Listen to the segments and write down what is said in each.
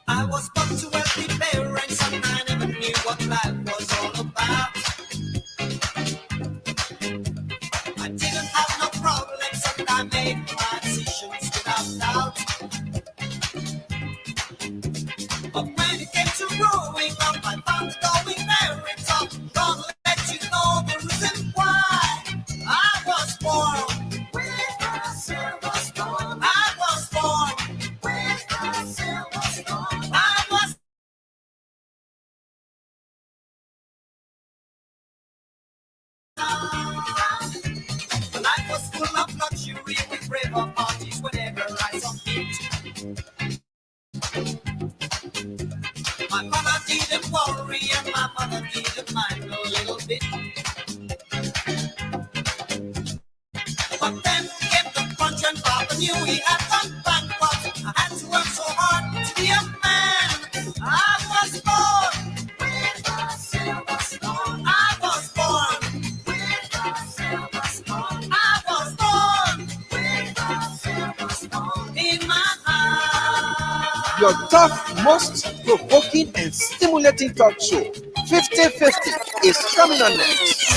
I was born to wealthy parents and I never knew what life was all about. I didn't have no problems and I made my decisions without doubt. But when it came to growing up, I found it going very tough. Gonna let you know the reason why I was born with a silver spoon. I was born with a silver spoon. I was life was full of luxury with raver parties whenever I saw it. My mother didn't worry and my mother didn't mind a little bit. But then came the crunch and Papa knew he had gone bankrupt. I had to work so hard to be a man. I was born with a silver spoon. I was born with a silver spoon. I was born with a silver spoon in my hand. Your tough, most provoking and stimulating talk show, 50-50, is coming on next.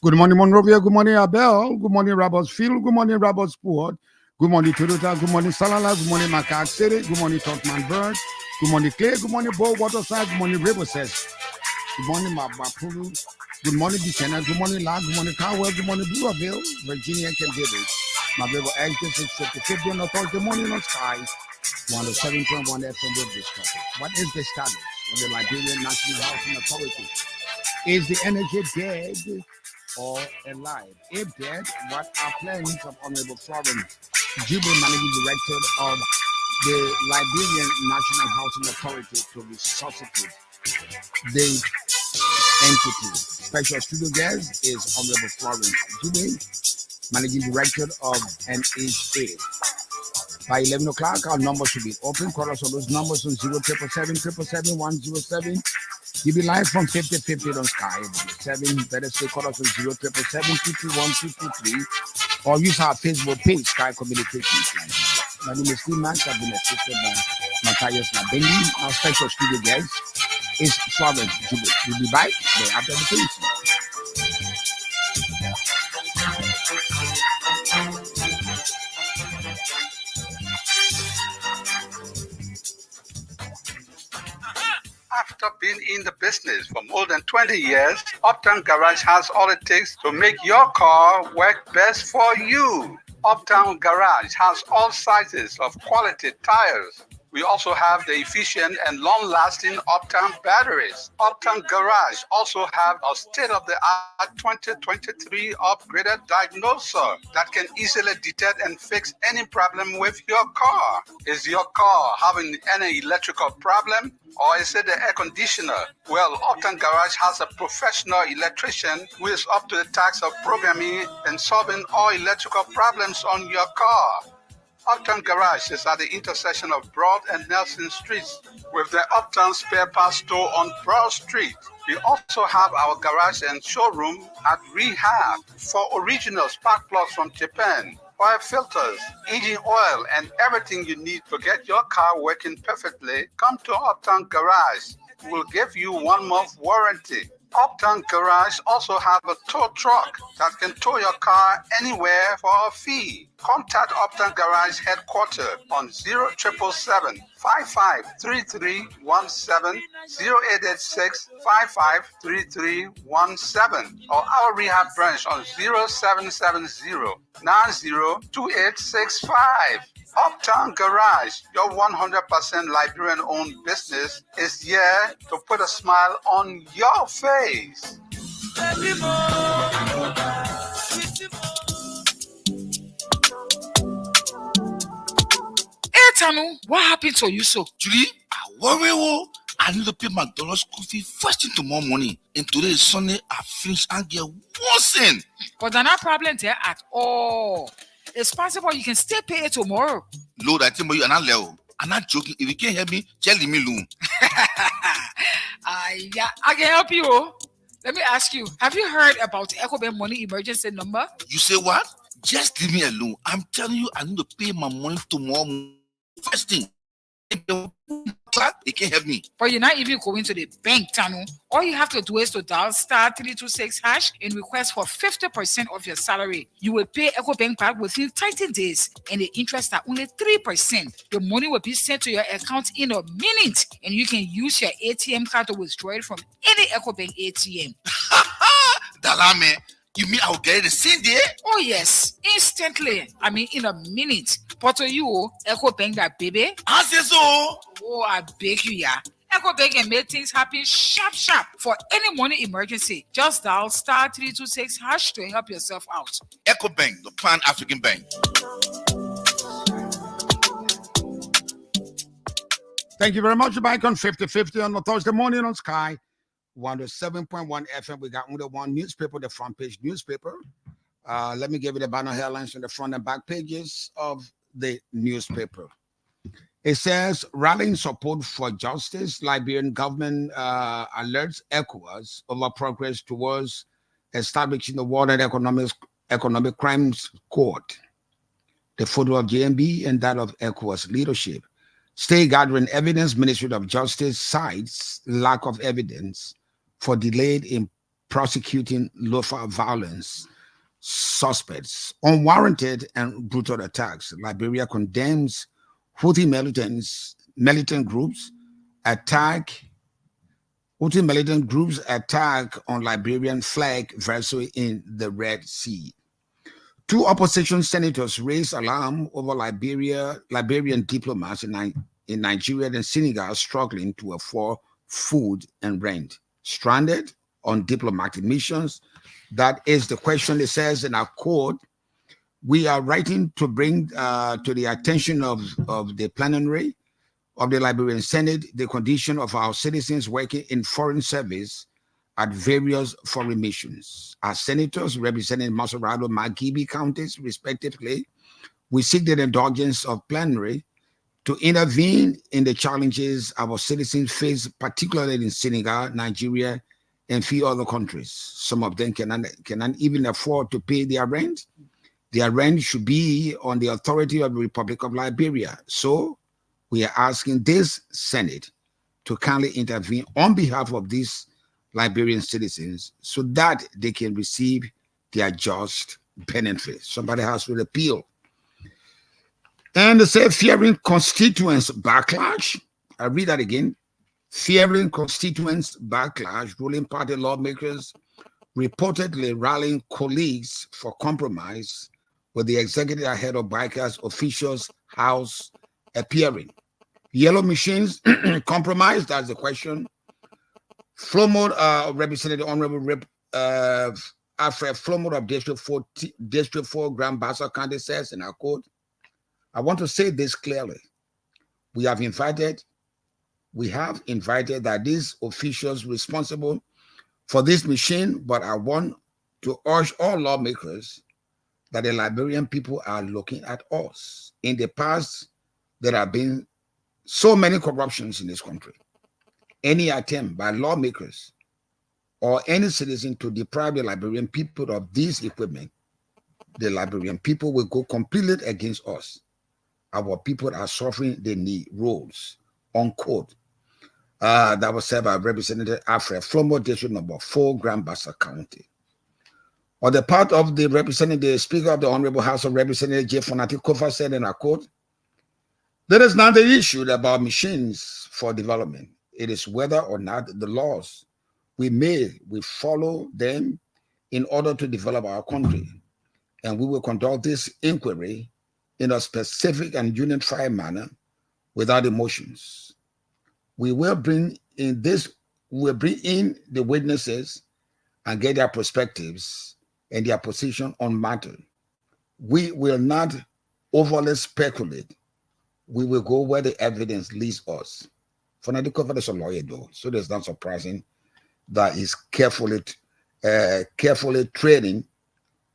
Good morning, Monrovia. Good morning, Abel. Good morning, Robertsfield. Good morning, Robertsport. Good morning, Toyota. Good morning, Salala. Good morning, Macaque City. Good morning, Totman Bird. Good morning, Clay. Good morning, Bo Waterside. Good morning, Riverside. Good morning, Mapuru. Good morning, Buchanan. Good morning, Lag. Good morning, Cowell. Good morning, Blueville, Virginia, and David. My baby, Anxious is 50 on Authority Morning on Sky. 107.1 FM with this topic. What is the status of the Liberian National Housing Authority? Is the energy dead or alive? If dead, what are plans of Honorable Florence Geegbae, Managing Director of the Liberian National Housing Authority, to resuscitate the entity? Special studio guest is Honorable Florence Geegbae, Managing Director of NHA. By 11 o'clock, our numbers should be open. Call us on those numbers on 077777107. You'll be live from 50-50 on Sky. 7, better say call us on 077721223 or use our Facebook page, Sky Communications. My name is Steve Max. I've been assisted by Matthias Nabengi. Our special studio guest is Florence Geegbae. We'll be back after the police. After being in the business for more than 20 years, Uptown Garage has all it takes to make your car work best for you. Uptown Garage has all sizes of quality tires. We also have the efficient and long-lasting Uptown batteries. Uptown Garage also have a state-of-the-art 2023 upgraded diagnoser that can easily detect and fix any problem with your car. Is your car having any electrical problem? Or is it the air conditioner? Well, Uptown Garage has a professional electrician who is up to the task of programming and solving all electrical problems on your car. Uptown Garage is at the intersection of Broad and Nelson Streets with the Uptown Spare Parts Store on Broad Street. We also have our garage and showroom at Rehab for original spark plugs from Japan, oil filters, engine oil, and everything you need to get your car working perfectly. Come to Uptown Garage. We'll give you 1 month warranty. Uptown Garage also have a tow truck that can tow your car anywhere for a fee. Contact Uptown Garage headquarters on 0777 553317, 0886 553317, or our rehab branch on 0770 902865. Uptown Garage, your 100% Liberian-owned business, is here to put a smile on your face. Hey, Tanu, what happened to you so? Julie, I worry. I need to pay McDonald's school fee first thing tomorrow morning. And today is Sunday. I finish and get worse. But there's no problem there at all. It's possible you can still pay it tomorrow. Lord, I tell you, I'm not level. I'm not joking. If you can't help me, just leave me alone. Yeah, I can help you. Let me ask you, have you heard about the EcoBank money emergency number? You say what? Just leave me alone. I'm telling you, I need to pay my money tomorrow first thing. It can't help me. But you're not even going to the bank, Tanu. All you have to do is to dial *326# and request for 50% of your salary. You will pay EcoBank back within 30 days, and the interest are only 3%. The money will be sent to your account in a minute, and you can use your ATM card to withdraw it from any EcoBank ATM. Dalame, you mean I'll get it the same day? Oh yes, instantly. I mean in a minute. But to you, EcoBank that baby. I say so. Oh, I beg you, yeah. EcoBank can make things happen sharp. For any money emergency, just dial *326# to help yourself out. EcoBank, the Pan-African Bank. Thank you very much. Back on 50/50 on the Thursday morning on Sky 107.1 FM. We got only one newspaper, the front page newspaper. Let me give you the banner headlines on the front and back pages of the newspaper. It says, rallying support for justice, Liberian government alerts ECOWAS over progress towards establishing the World Economic Crimes Court. The photo of JMB and that of ECOWAS leadership. State gathering evidence, Ministry of Justice cites lack of evidence for delayed in prosecuting local violence suspects. Unwarranted and brutal attacks. Liberia condemns Houthi militant groups attack on Liberian flag vessel in the Red Sea. 2 opposition senators raised alarm over Liberian diplomats in Nigeria and Senegal struggling to afford food and rent. Stranded on diplomatic missions. That is the question. It says in our code, we are writing to bring to the attention of the plenary of the Liberian Senate the condition of our citizens working in foreign service at various foreign missions. As senators representing Maserado, Magibi counties, respectively, we seek the indulgence of plenary to intervene in the challenges our citizens face, particularly in Senegal, Nigeria, and few other countries. Some of them cannot even afford to pay their rent. Their rent should be on the authority of the Republic of Liberia. So we are asking this Senate to kindly intervene on behalf of these Liberian citizens so that they can receive their just benefits. Somebody has to appeal. And they say fearing constituents backlash. I read that again. Fearing constituents backlash, ruling party lawmakers reportedly rallying colleagues for compromise with the executive ahead of bikers officials' house appearing. Yellow machines compromised, that's the question. Flow mode, Representative Honorable Alfred Flow mode of District 4 Grand Bassa County says, and I quote, I want to say this clearly. We have invited that these officials responsible for this machine, but I want to urge all lawmakers that the Liberian people are looking at us. In the past, there have been so many corruptions in this country. Any attempt by lawmakers or any citizen to deprive the Liberian people of this equipment, the Liberian people will go completely against us. Our people are suffering the need rolls, unquote. That was said by Representative Alfred Flomo, District Number 4, Grand Bassa County. On the part of the representative, Speaker of the Honorable House of Representatives, J. Fonati Kofa said, and I quote, there is not the issue about machines for development. It is whether or not the laws we follow them in order to develop our country. And we will conduct this inquiry in a specific and unified manner without emotions. We will bring in the witnesses and get their perspectives and their position on matter. We will not overly speculate. We will go where the evidence leads us. Fonadikova is a lawyer, though, so it's not surprising that he's carefully trading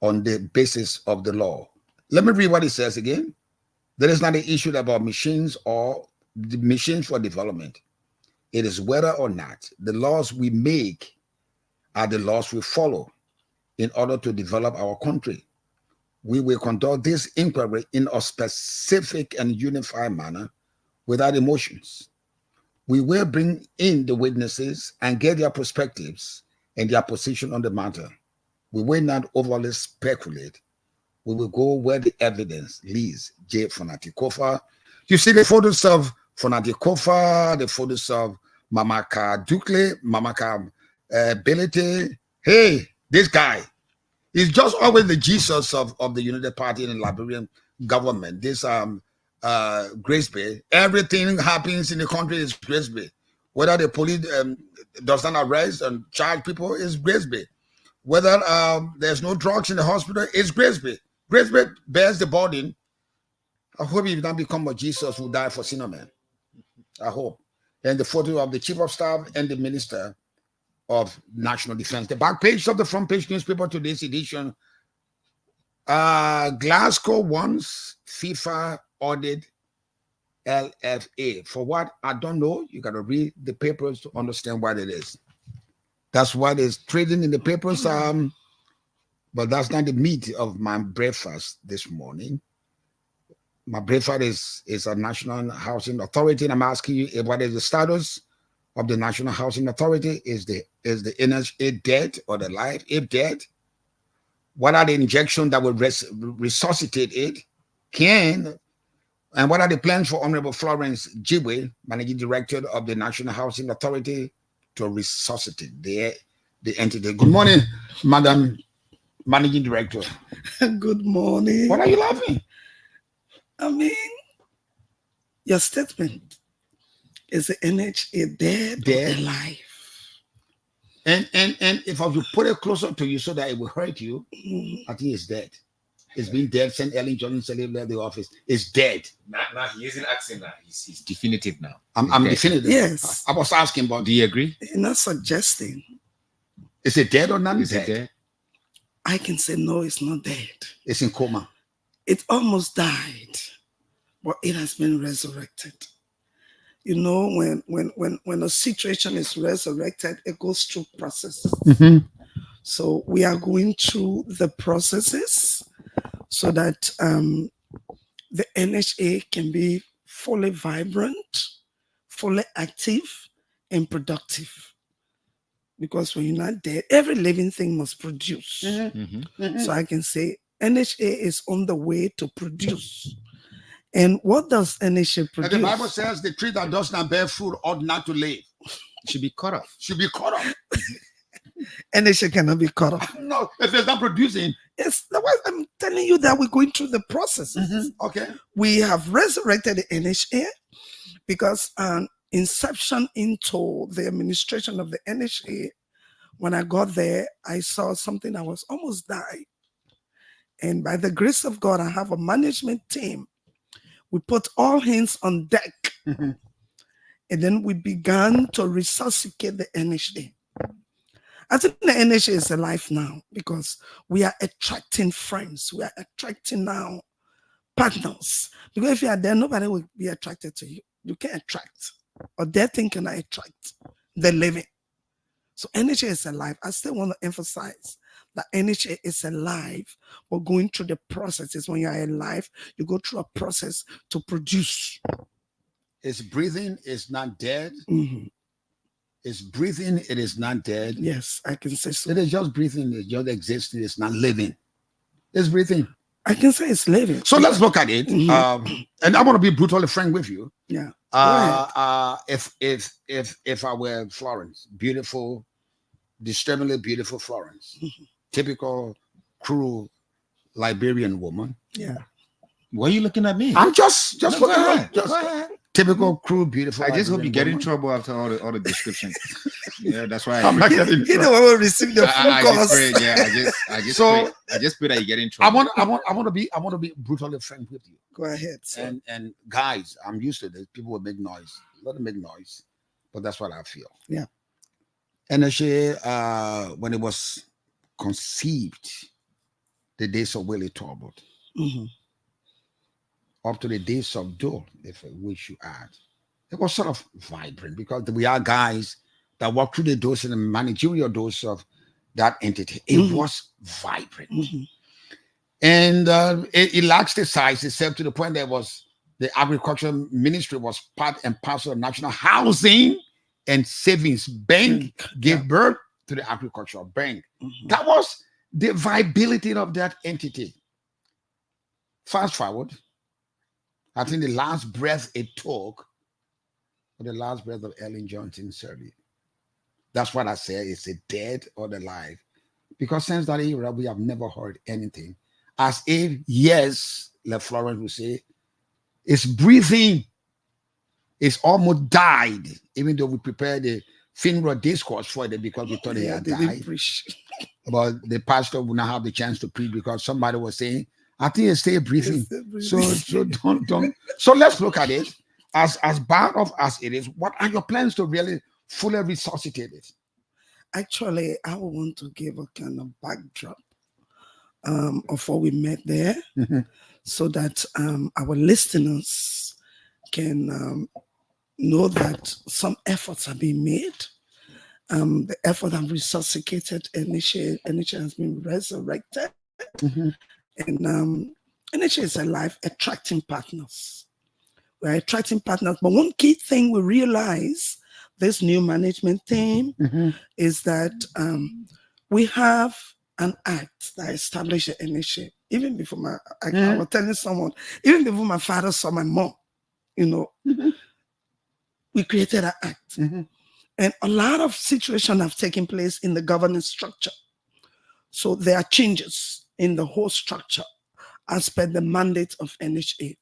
on the basis of the law. Let me read what it says again. There is not an issue about machines or the machines for development. It is whether or not the laws we make are the laws we follow in order to develop our country. We will conduct this inquiry in a specific and unified manner without emotions. We will bring in the witnesses and get their perspectives and their position on the matter. We will not overly speculate. We will go where the evidence leads. J. Fonati Kofa. You see the photos of Fonati Kofa, the photos of Mamaka Dukle, Mamaka Belete. Hey, this guy is just always the Jesus of the United Party in the Liberian government. This Geegbae, everything happens in the country is Geegbae. Whether the police does not arrest and charge people is Geegbae. Whether there's no drugs in the hospital, it's Geegbae. Geegbae bears the burden. I hope he don't become a Jesus who died for sinner man. I hope. And the photo of the chief of staff and the minister of national defense. The back page of the front page newspaper today's edition. Glasgow wants FIFA audit LFA. For what? I don't know. You got to read the papers to understand what it is. That's what is trading in the papers. But that's not the meat of my breakfast this morning. My breakfast is a National Housing Authority, and I'm asking you what is the status of the National Housing Authority? Is the NHA dead or alive? If dead, what are the injections that will resuscitate it? And what are the plans for Honorable Florence Geegbae, Managing Director of the National Housing Authority, to resuscitate the entity? Good morning, Madam Managing Director. Good morning. What are you laughing? I mean, your statement is the NHA dead or alive? And if I will put it closer to you so that it will hurt you, I think it's dead. It's been dead since Ellen Johnson left the office. It's dead. Now he isn't asking that. He's definitive now. I'm definitive. Yes. I was asking, but do you agree? You're not suggesting. Is it dead or not? Is it dead? I can say no, it's not dead. It's in coma. It almost died, but it has been resurrected. You know, when a situation is resurrected, it goes through processes. Mm-hmm. So we are going through the processes so that the NHA can be fully vibrant, fully active, and productive. Because when you're not dead, every living thing must produce. So I can say NHA is on the way to produce. And what does NHA produce? And the Bible says the tree that does not bear fruit ought not to live. Should be cut off. Should be cut off. NHA cannot be cut off. No, if it's not producing. Yes, that's why I'm telling you that we're going through the processes. Okay. We have resurrected the NHA because inception into the administration of the NHA, when I got there, I saw something that was almost dying. And by the grace of God, I have a management team. We put all hands on deck. And then we began to resuscitate the NHA. I think the NHA is alive now because we are attracting friends. We are attracting now partners. Because if you are there, nobody will be attracted to you. You can't attract. Or their thing cannot attract the living. So NHA is alive. I still want to emphasize that NHA is alive. We're going through the processes. When you are alive, you go through a process to produce. It's breathing, it's not dead. It's breathing, it is not dead. Yes, I can say so. It is just breathing, it's just existing, it's not living. It's breathing. I can say it's living. So let's look at it. And I want to be brutally frank with you. Yeah. If I were Florence, beautiful, disturbingly beautiful Florence, typical cruel Liberian woman. Yeah. Why are you looking at me? I'm just No, looking go at ahead. just Go ahead. typical cruel, beautiful. I just hope you Liberian get in woman. trouble after all the description. Yeah, that's why. I'm not getting in You trouble. know, I will receive the phone I calls. just pray, yeah, I just pray that you get in I trouble. want to be brutally frank with you. Go ahead. Sir. And guys, I'm used to this. People will make noise. Let them make noise, but that's what I feel. Yeah. NHA, when it was conceived, the days of Willie Talbot, up to the days of Dole, if I wish you add, it was sort of vibrant because we are guys that walk through the doors and the managerial doors of that entity. It was vibrant. And it lacked the size, except to the point that was the agriculture ministry was part and parcel of National Housing and Savings Bank gave birth to the agricultural bank. That was the viability of that entity. Fast forward, I think the last breath it took, or the last breath of Ellen Johnson Sirleaf. That's what I say. Is it dead or alive? Because since that era, we have never heard anything. As if, yes, like Florence would say, it's breathing. It's almost died, even though we prepared the funeral discourse for it because we thought he had died. But the pastor would not have the chance to preach because somebody was saying, I think it's still breathing. So don't. So let's look at it. As bad of as it is, what are your plans to really fully resuscitate it? Actually, I would want to give a kind of backdrop of what we met there so that our listeners can know that some efforts are being made. The effort have resuscitated NHA has been resurrected. And NHA is alive, attracting partners. We're attracting partners. But one key thing we realize, this new management team, is that we have an act that established the NHA. Even before I was telling someone, even before my father saw my mom, we created an act. And a lot of situations have taken place in the governance structure. So there are changes in the whole structure as per the mandate of NHA.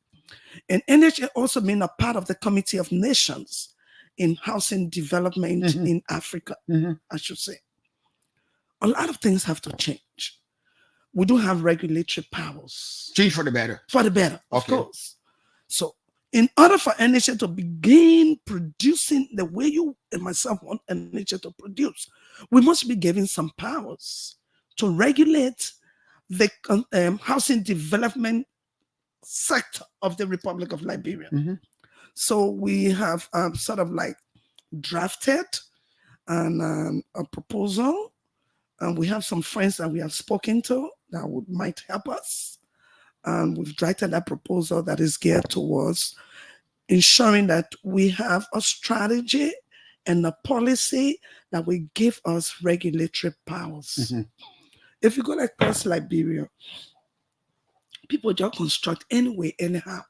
And NHA also been a part of the Committee of Nations in housing development in Africa, I should say. A lot of things have to change. We don't have regulatory powers. Change for the better. For the better, of course. So in order for NHA to begin producing the way you and myself want NHA to produce, we must be given some powers to regulate the housing development sector of the Republic of Liberia. So we have sort of like drafted a proposal, and we have some friends that we have spoken to that might help us. We've drafted that proposal that is geared towards ensuring that we have a strategy and a policy that will give us regulatory powers. If you go like across Liberia, people just construct anyway, anyhow.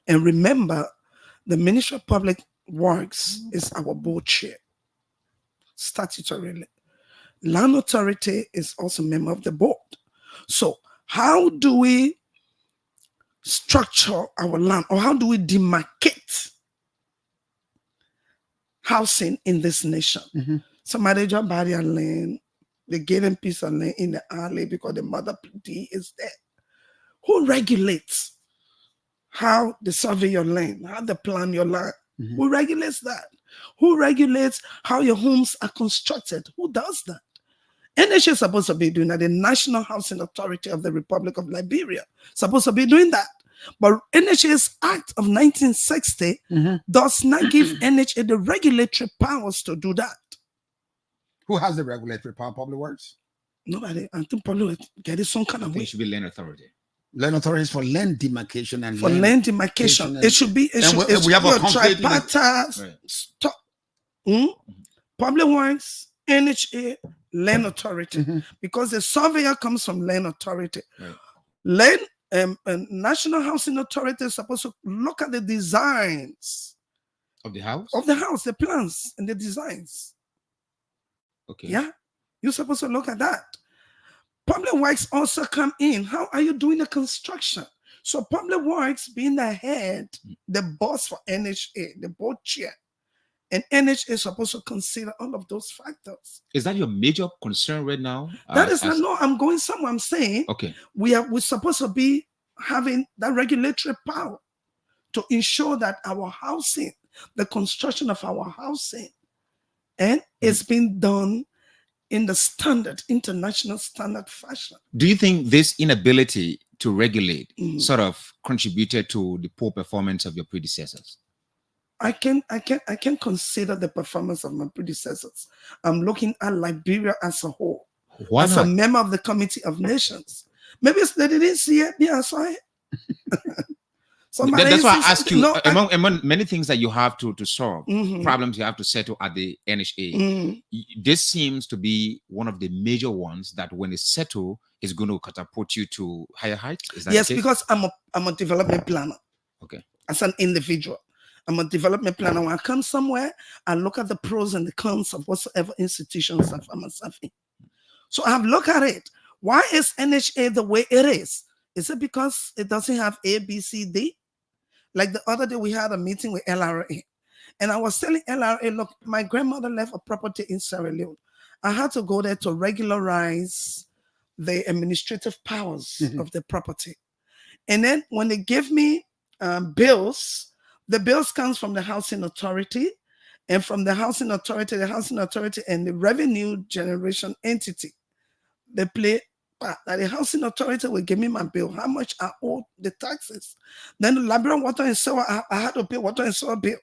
And remember, the Ministry of Public Works is our board chair, statutorily. Land Authority is also a member of the board. So how do we structure our land, or how do we demarcate housing in this nation? Somebody just buy their land, they get a piece of land in the alley because the mother PD is there. Who regulates how they survey your land, how they plan your land? Who regulates that? Who regulates how your homes are constructed? Who does that? NHA is supposed to be doing that. The National Housing Authority of the Republic of Liberia is supposed to be doing that. But NHA's Act of 1960 does not give NHA the regulatory powers to do that. Who has the regulatory power? Public Works? Nobody. I think probably get it some kind I of think way. it should be land authority. Land authorities for land demarcation and For land demarcation, it should be. we have a complete tripartite. Public Works, NHA, Land Authority, because the surveyor comes from Land Authority. Land National Housing Authority is supposed to look at the designs Of the house? the plans and the designs. Okay. Yeah, you're supposed to look at that. Public Works also come in. How are you doing the construction? So Public Works being the head, the boss for NHA, the board chair, and NHA is supposed to consider all of those factors. Is that your major concern right now? That is not. No, I'm going somewhere. I'm saying Okay. we're supposed to be having that regulatory power to ensure that our housing, the construction of our housing, and it's being done in the standard, international standard fashion. Do you think this inability to regulate sort of contributed to the poor performance of your predecessors? I can consider the performance of my predecessors. I'm looking at Liberia as a whole. Why as not? a member of the Committee of Nations. Maybe they didn't see it. Yeah, I saw it. That's why I ask you, No, among many things that you have to solve, problems you have to settle at the NHA, this seems to be one of the major ones that when it's settled, is going to catapult you to higher heights? Is that yes, the case? because I'm a development planner. Okay. As an individual. I'm a development planner. When I come somewhere, I look at the pros and the cons of whatsoever institutions I find myself in. So I have looked at it. Why is NHA the way it is? Is it because it doesn't have A, B, C, D? Like the other day, we had a meeting with LRA. And I was telling LRA, look, my grandmother left a property in Sierra Leone. I had to go there to regularize the administrative powers of the property. And then when they give me bills, the bills comes from the Housing Authority, and from the Housing Authority and the Revenue Generation Entity, they play part. That the Housing Authority will give me my bill, how much I owe the taxes. Then the Liberian water and sewer, I had to pay water and sewer bill.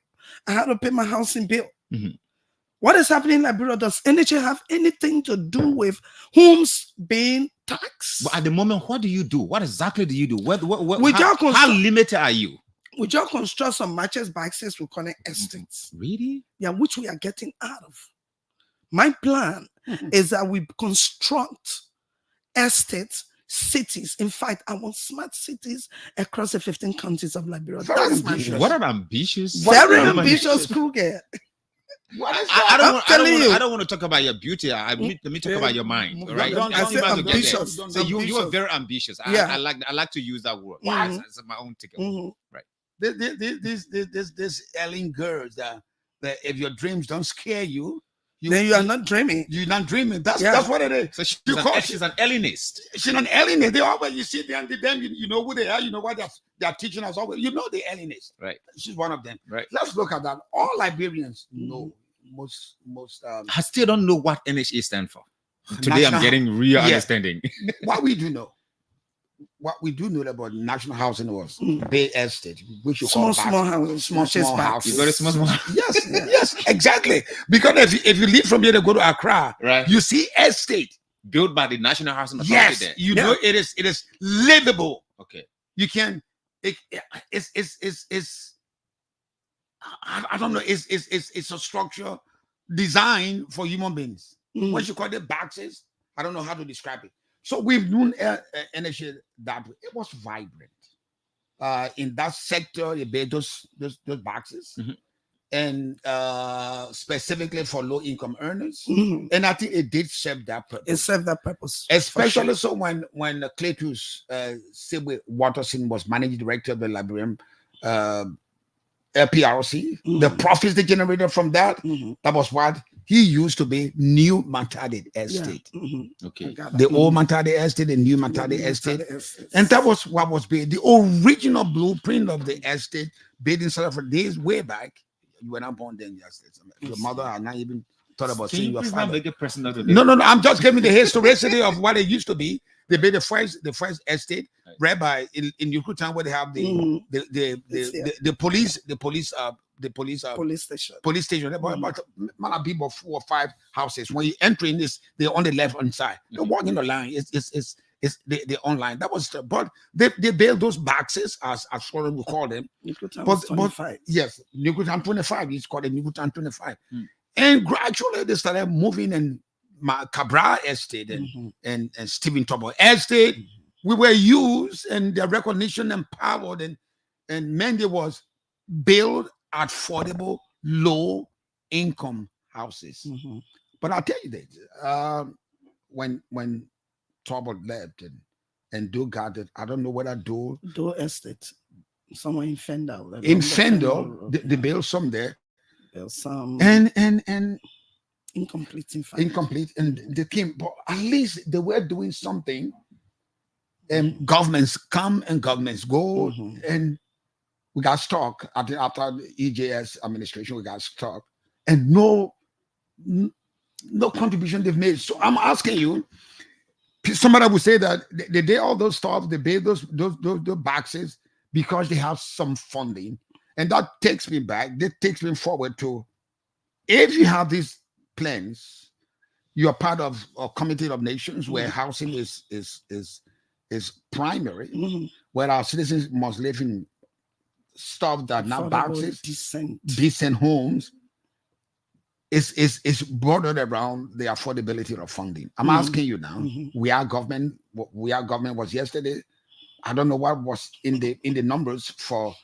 I had to pay my housing bill. What is happening in Liberia? Does NHA have anything to do with homes being taxed? But at the moment, what do you do? What exactly do you do? How limited are you? We just construct some matches boxes we connect estates. Really? Yeah, which we are getting out of. My plan is that we construct estates, cities. In fact, I want smart cities across the 15 counties of Liberia. That's my plan. What an ambitious. Very ambitious Kruger. I don't want to talk about your beauty. Let me talk about your mind. Right? Ambitious. So you are very ambitious. I like to use that word. That's my own ticket. Right. This Ellen girls that if your dreams don't scare you, then you are not dreaming. You're not dreaming. That's what it is. So she's an alienist. She's an alienist. They always, you see them, you know who they are. You know what they're teaching us always. You know the alienist. Right. She's one of them. Right. Let's look at that. All Liberians know most. I still don't know what NHA stands for. Today I'm getting real understanding. What we do know about national housing was Bay Estate, which you call small houses, small houses. Very small. Yes, exactly. Because if you leave from here to go to Accra, right, you see estate built by the National Housing Authority. Yes, there. you know it is livable. Okay, you can it's I don't know. It's a structure designed for human beings. What you call it boxes? I don't know how to describe it. So we've known energy that way. It was vibrant. In that sector, they built those boxes, and specifically for low income earners. And I think it did serve that purpose. It served that purpose, especially so when Cletus Geegbae Watterson was managing director of the Liberian PRC. The profits they generated from that, that was what he used to be New Matadi Estate. Okay. The old Matadi Estate, the new Matadi Estate. And that was what was built. The original blueprint of the estate built in South Africa days way back. You were not born then, yes. Your mother had not even thought about seeing your father. No. I'm just giving the historicity of what it used to be. They built the first estate, right by in Yukutan, where they have the police station. About people 4 or 5 houses. When you enter in this, they're on the left hand side. They're walking the line. It's the online. That was but they built those boxes as Florence would call them. But 25. Yes, Yukutan 25. It's called a Yukutan 25. And gradually they started moving in Cabral Estate and Stephen Tobo Estate. We were used, and their recognition empowered, and Mendy was built affordable, low income houses. But I'll tell you that when Tobo left and Do got it, I don't know whether Do Estate, somewhere in Fendel. In Fendel, they built some there. Some and incomplete, in fact. Incomplete, and they came, but at least they were doing something. And governments come and governments go, and we got stuck after the EJS administration. We got stuck, and no contribution they've made. So I'm asking you, somebody would say that they did all those stuff, they build those boxes because they have some funding. And that takes me back, that takes me forward to, if you have these plans, you are part of a committee of nations where housing is primary, where our citizens must live in stuff that now boxes, decent homes. Is bordered around the affordability of funding. I'm asking you now. We are government was yesterday. I don't know what was in the numbers for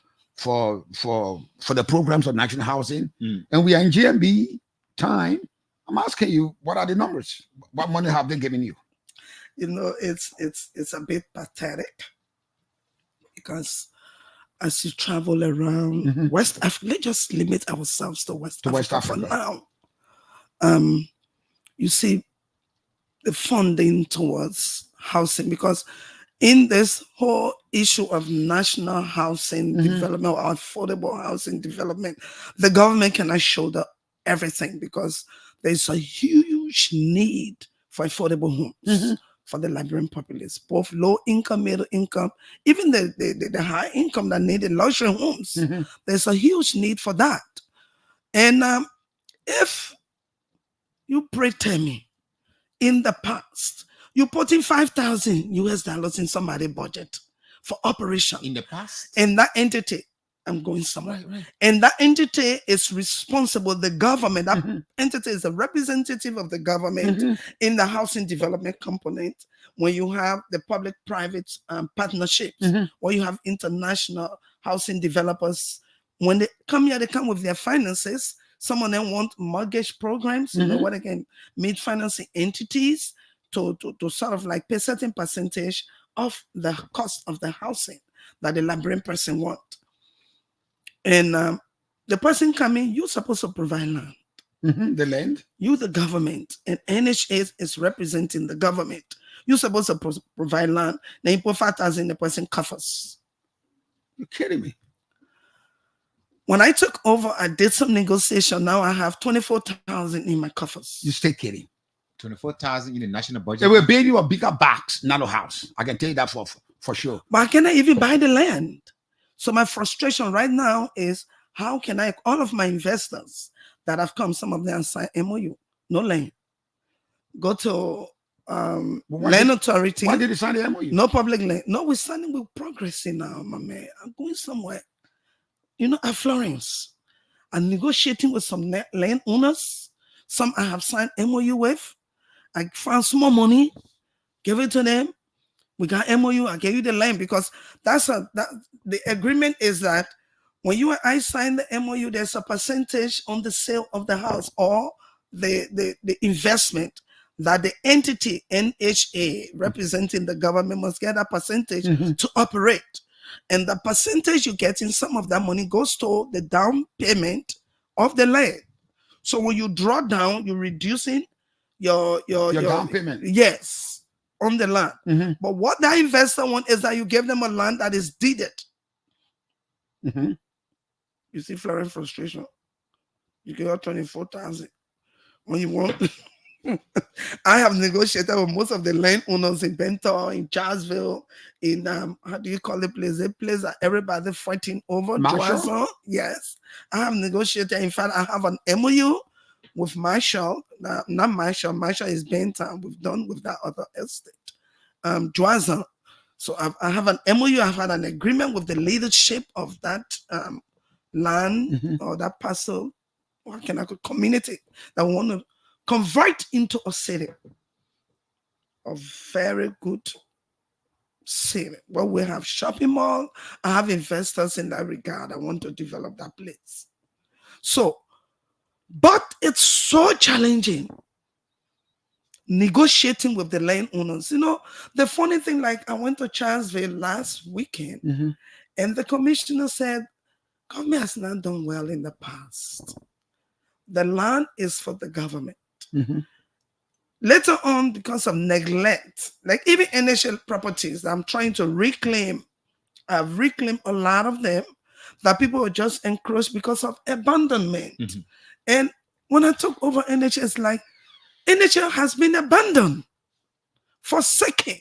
the programs of national housing, and we are in GMB time. I'm asking you, what are the numbers? What money have they given you? You know, it's a bit pathetic, because as you travel around West Africa, let's just limit ourselves to West Africa for now. You see the funding towards housing, because in this whole issue of national housing development or affordable housing development, the government cannot shoulder everything, because there's a huge need for affordable homes for the Liberian populace, both low income, middle income, even the high income that need the luxury homes. There's a huge need for that. And if you pray tell me, in the past, you put in $5,000 in somebody's budget for operation. In the past? And that entity, I'm going somewhere. Right. And that entity is responsible, the government, that entity is a representative of the government in the housing development component. When you have the public-private partnerships, where you have international housing developers, when they come here, they come with their finances. Some of them want mortgage programs, you know, what they can meet financing entities to sort of like pay a certain percentage of the cost of the housing that the Liberian person want. And the person coming, you're supposed to provide land. The land? You, the government, and NHA is representing the government. You're supposed to provide land. Then you put 5,000 in the person coffers. You're kidding me. When I took over, I did some negotiation. Now I have 24,000 in my coffers. You stay kidding. 24,000 in the national budget. They will build you a bigger box, not a house. I can tell you that for sure. But I cannot even buy the land. So my frustration right now is, how can I, all of my investors that have come, some of them signed MOU, no land, go to land authority. Why did you sign the MOU? No public land. No, we're standing with progressing now, my man. I'm going somewhere. At Florence, I'm negotiating with some land owners. Some I have signed MOU with. I found some more money, give it to them. We got MOU. I gave you the land because the agreement is that when you and I sign the MOU, there's a percentage on the sale of the house or the investment that the entity NHA representing the government must get a percentage to operate. And the percentage you get in some of that money goes to the down payment of the land. So when you draw down, you're reducing your down payment. Yes, on the land. But what that investor wants is that you give them a land that is deeded. You see Florence frustration. You give her 24,000. When you want, I have negotiated with most of the land owners in Benton, in Charlesville, in how do you call the place? A place that everybody fighting over. Marshall? Yes, I have negotiated. In fact, I have an MOU with Marshall. Not Marshall. Marshall is Benton. We've done with that other estate, Joison. So I have an MOU. I've had an agreement with the leadership of that land or that parcel. What can I call community that want to convert into a city, a very good city where we have shopping mall. I have investors in that regard. I want to develop that place. So, but it's so challenging negotiating with the land owners. The funny thing, like I went to Charlesville last weekend and the commissioner said, government has not done well in the past. The land is for the government. Later on, because of neglect, like even initial properties that I'm trying to reclaim, I've reclaimed a lot of them that people were just encroached because of abandonment. And when I took over NHS, it's like NHS has been abandoned, forsaken.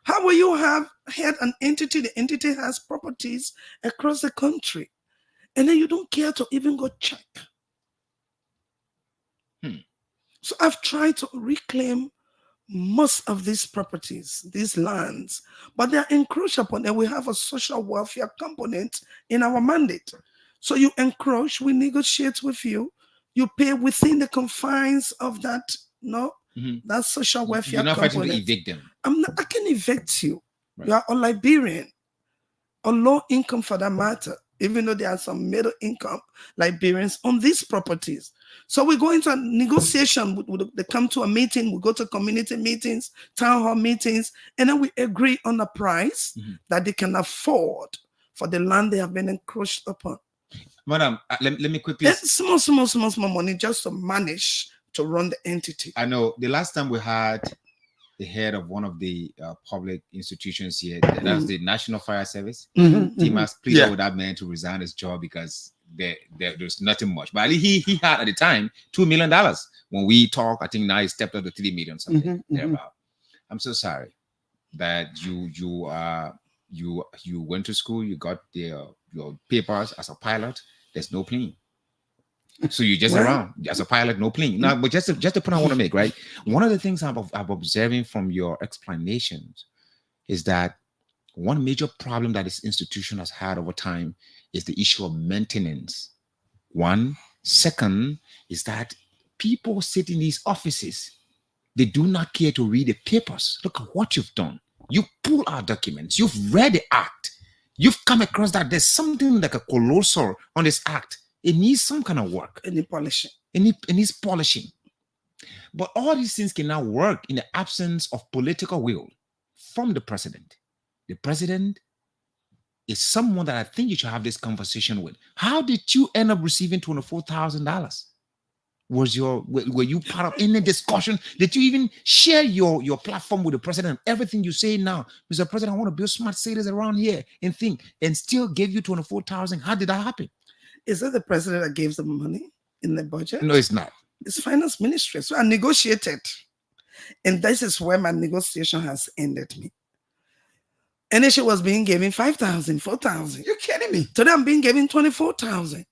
How will you have had an entity? The entity has properties across the country, and then you don't care to even go check. So I've tried to reclaim most of these properties, these lands, but they're encroached upon, and we have a social welfare component in our mandate. So you encroach, we negotiate with you, you pay within the confines of that, that social welfare You're not component. fighting to evict them. I can evict you. Right. You are a Liberian, or low income for that matter, even though there are some middle income Liberians on these properties. So we go into a negotiation. They come to a meeting. We go to community meetings, town hall meetings, and then we agree on a price that they can afford for the land they have been encroached upon. Madam, let me quickly. It's small money just to manage to run the entity. I know the last time we had the head of one of the public institutions here, that's the National Fire Service. Timas pleaded with that man to resign his job because there's nothing much. But he had at the time $2 million. When we talk, I think now he stepped up to $3 million something thereabout. I'm so sorry that you went to school, you got your papers as a pilot. There's no plane. So you're just around as a pilot, no plane. Now, but just the point I want to make, right? One of the things I'm observing from your explanations is that one major problem that this institution has had over time is the issue of maintenance. One. Second is that people sit in these offices, they do not care to read the papers. Look at what you've done. You pull out documents. You've read the act. You've come across that there's something like a colossal on this act. It needs some kind of work. It needs polishing. It needs polishing. But all these things can now work in the absence of political will from the president. The president is someone that I think you should have this conversation with. How did you end up receiving $24,000? Were you part of any discussion? Did you even share your platform with the president? Everything you say now, Mr. President, I want to build smart cities around here and still give you $24,000. How did that happen? Is it the president that gave them money in the budget? No, it's not. It's finance ministry. So I negotiated. And this is where my negotiation has ended me. NHA was being given 5,000, 4,000. You're kidding me. Today I'm being given 24,000.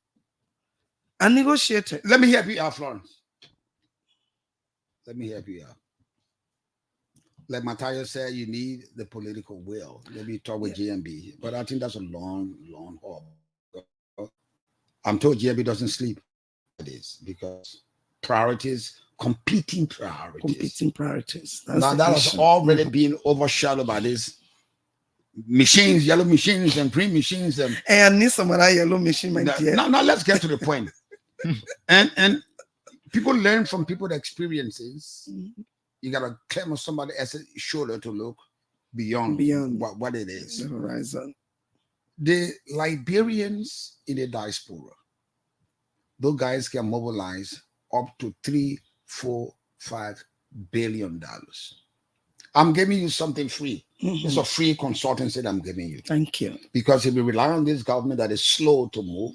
I negotiated. Let me help you out, Florence. Let me help you out. like Matthias said, you need the political will. Maybe talk with GMB, but I think that's a long, long haul. I'm told GMB doesn't sleep. It is because priorities, competing priorities. That's Now the that has issue. already been overshadowed by this machines, yellow machines, and green machines. And Hey, I need some of that yellow machine, my dear. now let's get to the point. and people learn from people's experiences. You gotta climb on somebody else's shoulder to look beyond what it is. The horizon. The Liberians in the diaspora, those guys can mobilize up to $3-4-5 billion. I'm giving you something free. It's a free consultancy that I'm giving you. Thank you. Because if you rely on this government that is slow to move,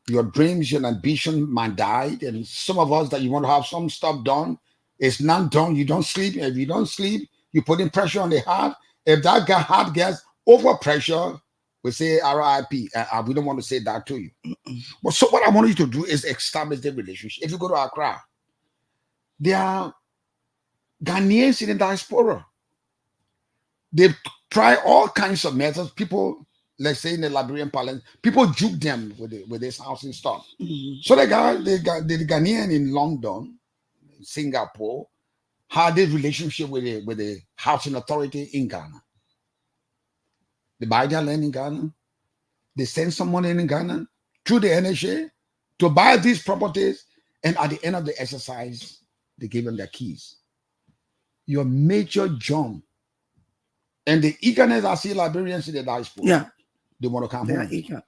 your dreams, your ambition might die. And some of us that you want to have some stuff done, it's not done. You don't sleep. If you don't sleep, you put in pressure on the heart. If that heart gets over pressure, we say RIP. We don't want to say that to you. But so what I want you to do is establish the relationship. If you go to Accra, there are Ghanaians in the diaspora. They try all kinds of methods. People, let's say in the Liberian parliament, people juke them with this housing stuff. So the Ghanaian in London, Singapore, had this relationship with the housing authority in Ghana. They buy their land in Ghana. They send some money in Ghana through the NHA to buy these properties. And at the end of the exercise, they give them their keys. Your major jump. And the eagerness I see Liberians in the diaspora. They want to come home. Eager.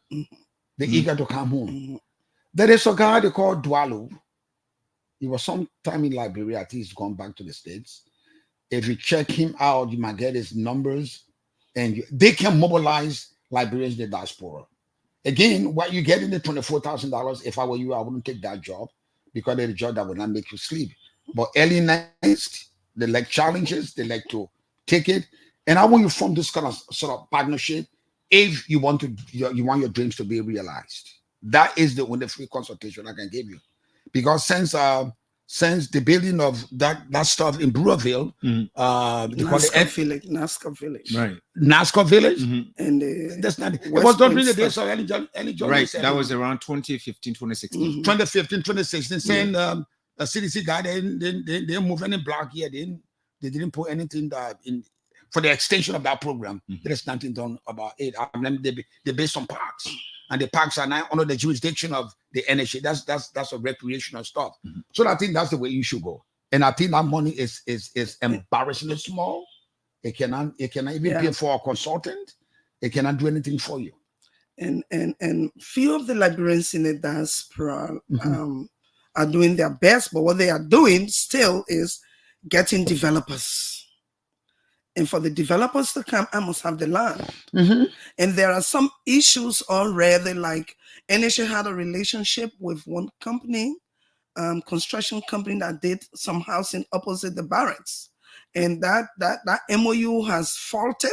They're eager to come home. There is a guy they call Dwalo. He was sometime in Liberia. I think he's gone back to the States. If you check him out, you might get his numbers. And they can mobilize Liberians in the diaspora. Again, what you get in the $24,000, if I were you, I wouldn't take that job because it's a job that would not make you sleep. But early nights, they like challenges, they like to take it. And I want you to form this kind of sort of partnership if you want your dreams to be realized. That is the only free consultation I can give you. Because since the building of that stuff in Brewerville, NASCA Village. Right. NASCA Village. And that's not it. Was not really the days of any right. That was around 2015, 2016. 2015, 2016. Saying the CDC guy, they didn't move any block here. They didn't put anything in for the extension of that program. There is nothing done about it. I mean, they based on parks. And the parks are now under the jurisdiction of the NHA. That's a recreational stuff. So I think that's the way you should go. And I think that money is embarrassingly small. It cannot even pay for a consultant. It cannot do anything for you. And few of the Liberians in the diaspora are doing their best, but what they are doing still is getting developers. And for the developers to come, I must have the land. And there are some issues already, like NHA had a relationship with one company, construction company that did some housing opposite the barracks. And that MOU has faulted.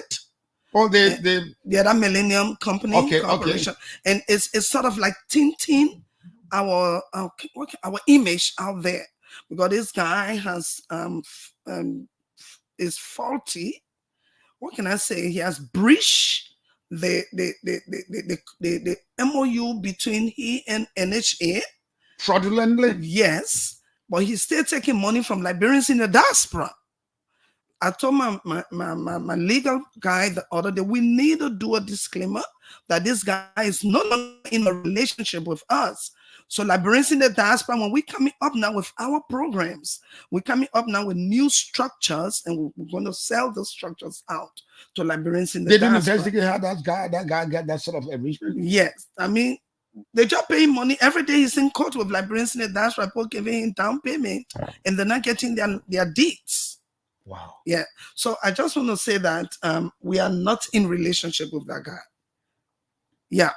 Oh, the other Millennium Company Corporation. And it's sort of like tinting our image out there. Because this guy has is faulty. What can I say? He has breached the MOU between he and NHA fraudulently. Yes, but he's still taking money from Liberians in the diaspora. I told my legal guy the other day, we need to do a disclaimer that this guy is no longer in a relationship with us. So Liberians in the diaspora, when we're coming up now with our programs, we're coming up now with new structures, and we're going to sell those structures out to Liberians in the diaspora. They didn't investigate how that guy got that sort of arrangement? Yes. I mean, they're just paying money. Every day he's in court with Liberians in the diaspora, giving him down payment, and they're not getting their deeds. Wow. Yeah. So I just want to say that we are not in relationship with that guy. Yeah.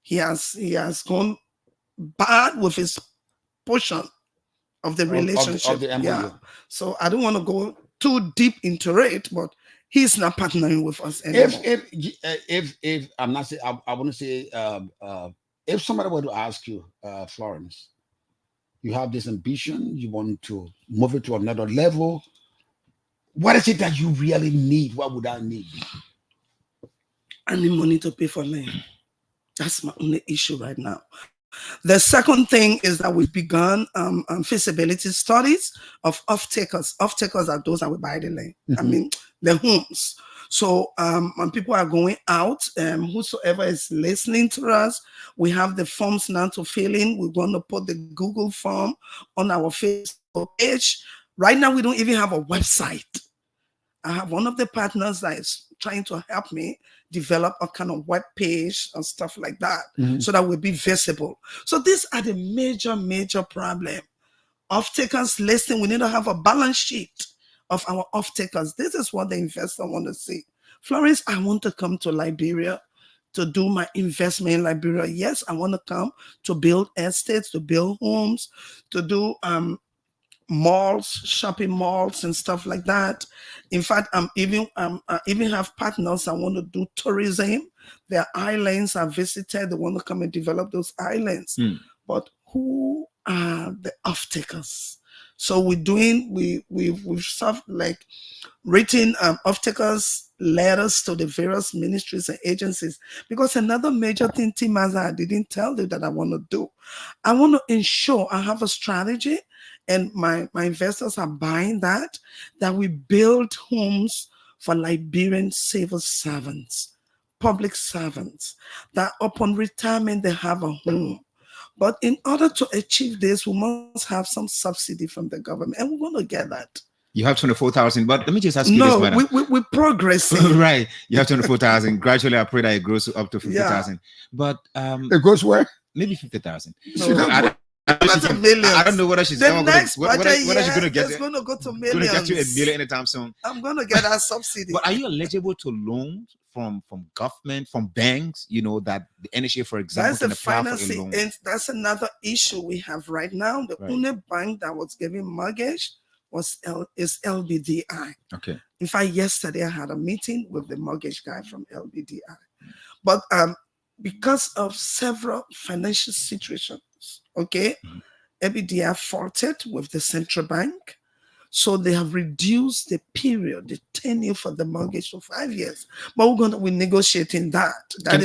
He has gone bad with his portion of the relationship. Of the MOU. Yeah. So I don't want to go too deep into it, but he's not partnering with us anymore. If I'm not saying, I want to say, if somebody were to ask you, Florence, you have this ambition, you want to move it to another level, What is it that you really need? What would I need? I need money to pay for land. That's my only issue right now. The second thing is that we've begun feasibility studies of off-takers. Off-takers are those that will buy the land. I mean, the homes. So when people are going out, whosoever is listening to us, we have the forms now to fill in. We're going to put the Google form on our Facebook page. Right now, we don't even have a website. I have one of the partners that is trying to help me develop a kind of web page and stuff like that, so that we'll be visible. So these are the major problem. Off-takers listing, we need to have a balance sheet of our off-takers. This is what the investor want to see. Florence, I want to come to Liberia to do my investment in Liberia. Yes, I want to come to build estates, to build homes, to do malls, shopping malls, and stuff like that. In fact, I even have partners that want to do tourism. Their islands are visited. They want to come and develop those islands. But who are the off-takers? So we've sort of like written off-takers letters to the various ministries and agencies. Because another major thing, Timaza, I didn't tell you that I want to do. I want to ensure I have a strategy, and my investors are buying that we build homes for Liberian civil servants, public servants, that upon retirement they have a home. But in order to achieve this, we must have some subsidy from the government, and we're going to get that. You have 24,000, but let me just ask you this, madam. We're progressing. Right. You have 24,000. Gradually, I pray that it grows up to 50,000. But it goes where? Maybe 50,000. No, I don't know whether she's going to she's going to get. It's going to go to millions. Going to get you a million anytime soon. I'm going to get that subsidy. But are you eligible to loans from government, from banks? You know that the NHA, for example, that's the financing. And that's another issue we have right now. The only bank that was giving mortgage is LBDI. Okay. In fact, yesterday I had a meeting with the mortgage guy from LBDI. But because of several financial situations, LBDI faulted with the central bank. So they have reduced the period, the tenure for the mortgage to 5 years. But we're negotiating that.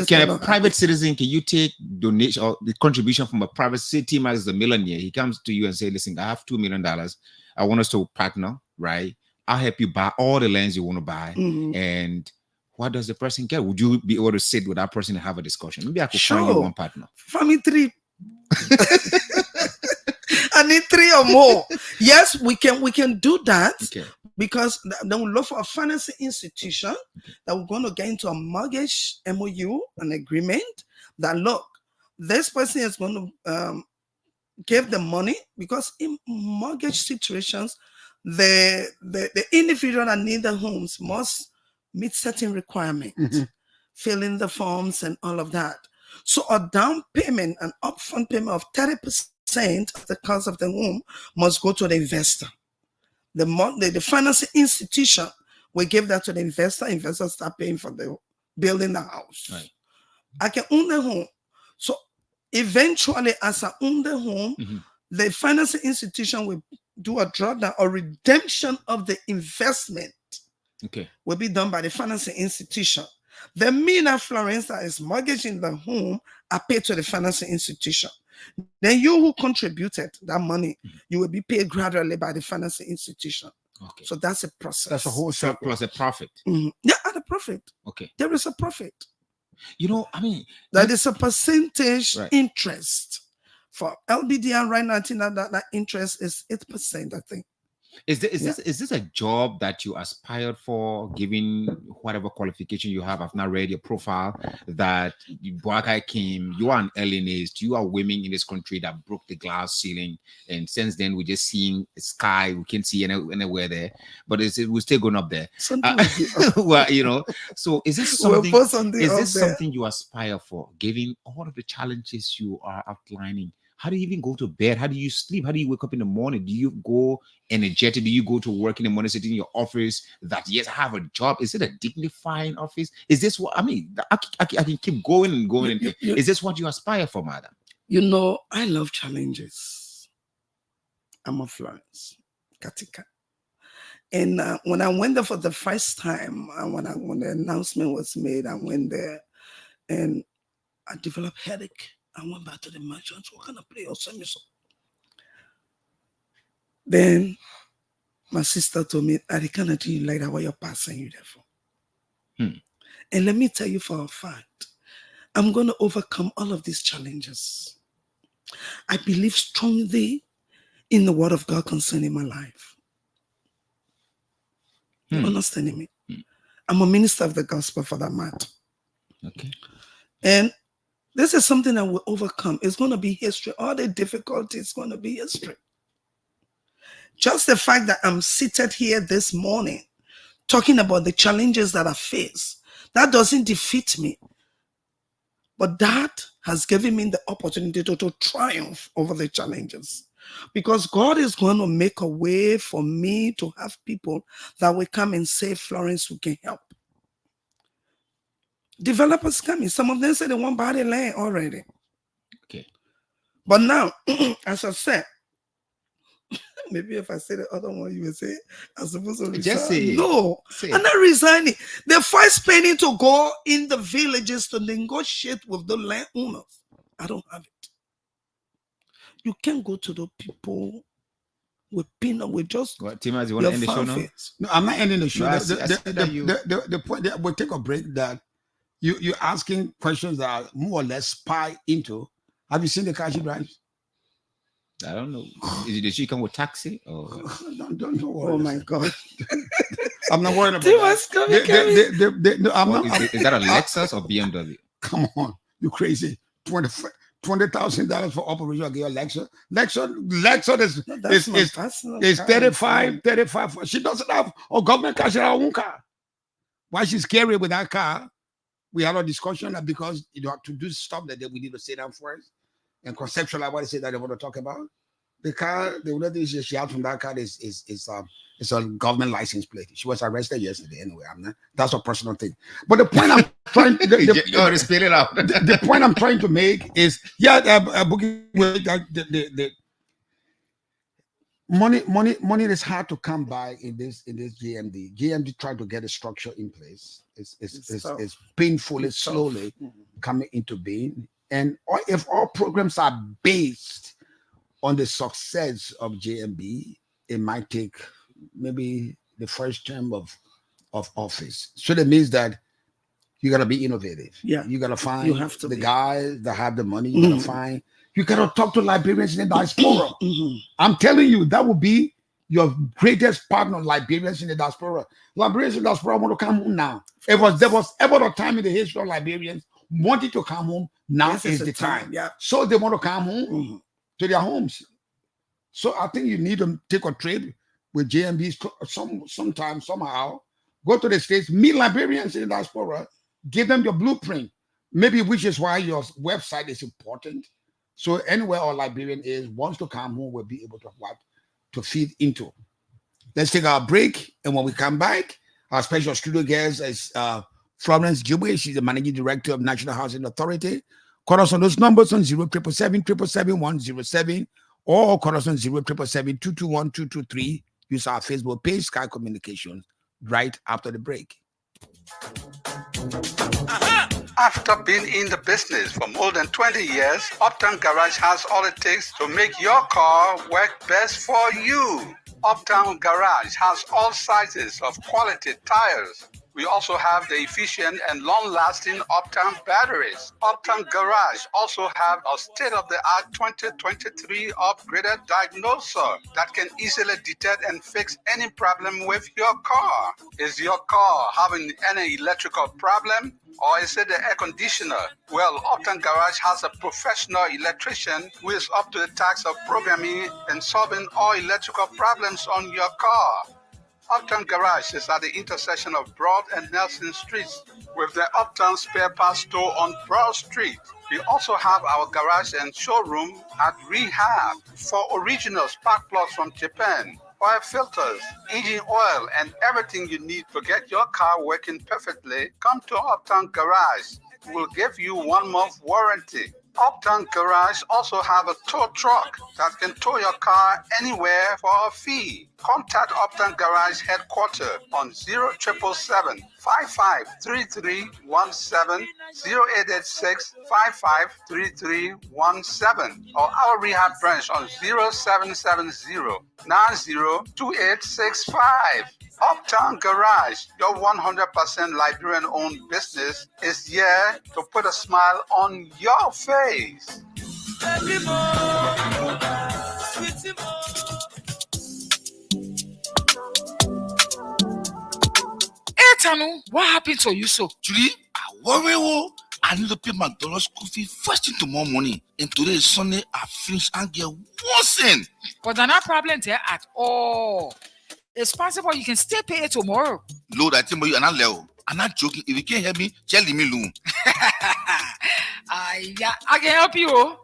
Can a private citizen, can you take donation or the contribution from a private city as a millionaire? He comes to you and say, listen, I have $2 million. I want us to partner, right? I'll help you buy all the lands you want to buy. And what does the person get? Would you be able to sit with that person and have a discussion? Maybe I could find you one partner. For me, 3. I need 3 or more. Yes, we can do that. Because then we look for a financing institution that we're going to get into a mortgage MOU, an agreement that, look, this person is going to give the money, because in mortgage situations, the individual that need the homes must meet certain requirements, fill in the forms and all of that. So a down payment, an upfront payment of 30% of the cost of the home must go to the investor. The financing institution will give that to the investor. Investors start paying for the building the house. Right. I can own the home. So eventually, as I own the home, the financing institution will do a drawdown or redemption of the investment. Will be done by the financing institution. The mina, Florence, that is mortgaging the home, are paid to the financing institution. Then you who contributed that money, you will be paid gradually by the financing institution. So that's a process. That's a whole circle. Plus a profit. Yeah, and a profit. There is a profit. You know, I mean, that is a percentage interest. For LBDR right now, I think that interest is 8%, I think. Is this a job that you aspired for, given whatever qualification you have? I've not read your profile. That Boakai came, you are an alienist, you are women in this country that broke the glass ceiling, and since then we're just seeing sky. We can't see anywhere there, but we're still going up there. Well, you know. So is this something? Something you aspire for, given all of the challenges you are outlining? How do you even go to bed? How do you sleep? How do you wake up in the morning? Do you go energetic? Do you go to work in the morning, sitting in your office that, yes, I have a job? Is it a dignifying office? Is this what, I mean, I can keep going and going. Is this what you aspire for, madam? You know, I love challenges. I'm a Florence Katika. And when I went there for the first time, when the announcement was made, I went there and I developed headache. I went back to the merchants. What kind of play or send me so? Then my sister told me, I can't do you like that what you're passing you there for. And let me tell you for a fact, I'm going to overcome all of these challenges. I believe strongly in the word of God concerning my life. You understanding me? I'm a minister of the gospel for that matter. Okay. And this is something I will overcome. It's going to be history. All the difficulties is going to be history. Just the fact that I'm seated here this morning talking about the challenges that I face, that doesn't defeat me. But that has given me the opportunity to triumph over the challenges. Because God is going to make a way for me to have people that will come and say, Florence, we can help. Developers coming. Some of them say they want to buy the land already. Okay. But now, as I said, maybe if I say the other one, you will say, I'm supposed to resign. Just say it. No, Say I'm not resigning. They're first planning to go in the villages to negotiate with the landowners. I don't have it. You can't go to the people with peanut, with just What, Timas, you want to end the show now? No, I'm not ending the show. No, I see that The point that we'll take a break that you're asking questions that are more or less spy into. Have you seen the car she drives? I don't know. Did she come with taxi? Or Don't worry. Oh my God. I'm not worried about Timas, that. No, I'm not. is that a Lexus or BMW? Come on, you crazy. $20,000 for operation. I get a Lexus. Lexus is 35. She doesn't have a government car. She has her own car. Why she's carrying with that car? We had a discussion that because you have to do stuff that we need to sit down first and conceptualize what is it that they want to talk about. The car, the only thing she had from that car is a government license plate. She was arrested yesterday anyway. That's a personal thing. But the point I'm trying to spit it out. The point I'm trying to make is, the money is hard to come by in this GMD. GMD tried to get a structure in place. It's painfully, slowly coming into being. And if all programs are based on the success of JMB, it might take maybe the first term of office. So that means that you gotta be innovative. Yeah, you gotta find the guys that have the money. You gotta find. You gotta talk to Liberians in the diaspora. I'm telling you, that will be your greatest partner, Liberians in the diaspora. Liberians in the diaspora want to come home now. There was ever a time in the history of Liberians wanting to come home. Now is the time. Yeah. So they want to come home to their homes. So I think you need to take a trip with JMB sometime, somehow. Go to the States, meet Liberians in the diaspora, give them your blueprint. Maybe which is why your website is important. So anywhere our Liberian wants to come home, will be able to feed into. Let's take our break. And when we come back, our special studio guest is Florence Geegbae. She's the Managing Director of National Housing Authority. Call us on those numbers on 077777107 or call us on 07772212223. Use our Facebook page, Sky Communications, right after the break. After being in the business for more than 20 years, Uptown Garage has all it takes to make your car work best for you. Uptown Garage has all sizes of quality tires. We also have the efficient and long-lasting Uptown batteries. Uptown Garage also have a state-of-the-art 2023 upgraded diagnoser that can easily detect and fix any problem with your car. Is your car having any electrical problem? Or is it the air conditioner? Well, Uptown Garage has a professional electrician who is up to the task of programming and solving all electrical problems on your car. Uptown Garage is at the intersection of Broad and Nelson Streets with the Uptown Spare Parts Store on Broad Street. We also have our garage and showroom at Rehab for original spark plugs from Japan, oil filters, engine oil, and everything you need to get your car working perfectly. Come to Uptown Garage. We'll give you 1 month warranty. Uptown Garage also have a tow truck that can tow your car anywhere for a fee. Contact Uptown Garage Headquarters on 0777 553317, 0886 553317, or our rehab branch on 0770 902865. Uptown Garage, your 100% Liberian owned business, is here to put a smile on your face. Hey, Tanu, what happened to you so? Julie, I worry. I need to pay my dollar school fee first thing tomorrow morning. And today is Sunday. I finish and get worse. But there's no problem there at all. It's possible you can still pay it tomorrow. Lord, I tell you, I'm not level. I'm not joking. If you can't help me, tell me alone. Yeah, I can help you.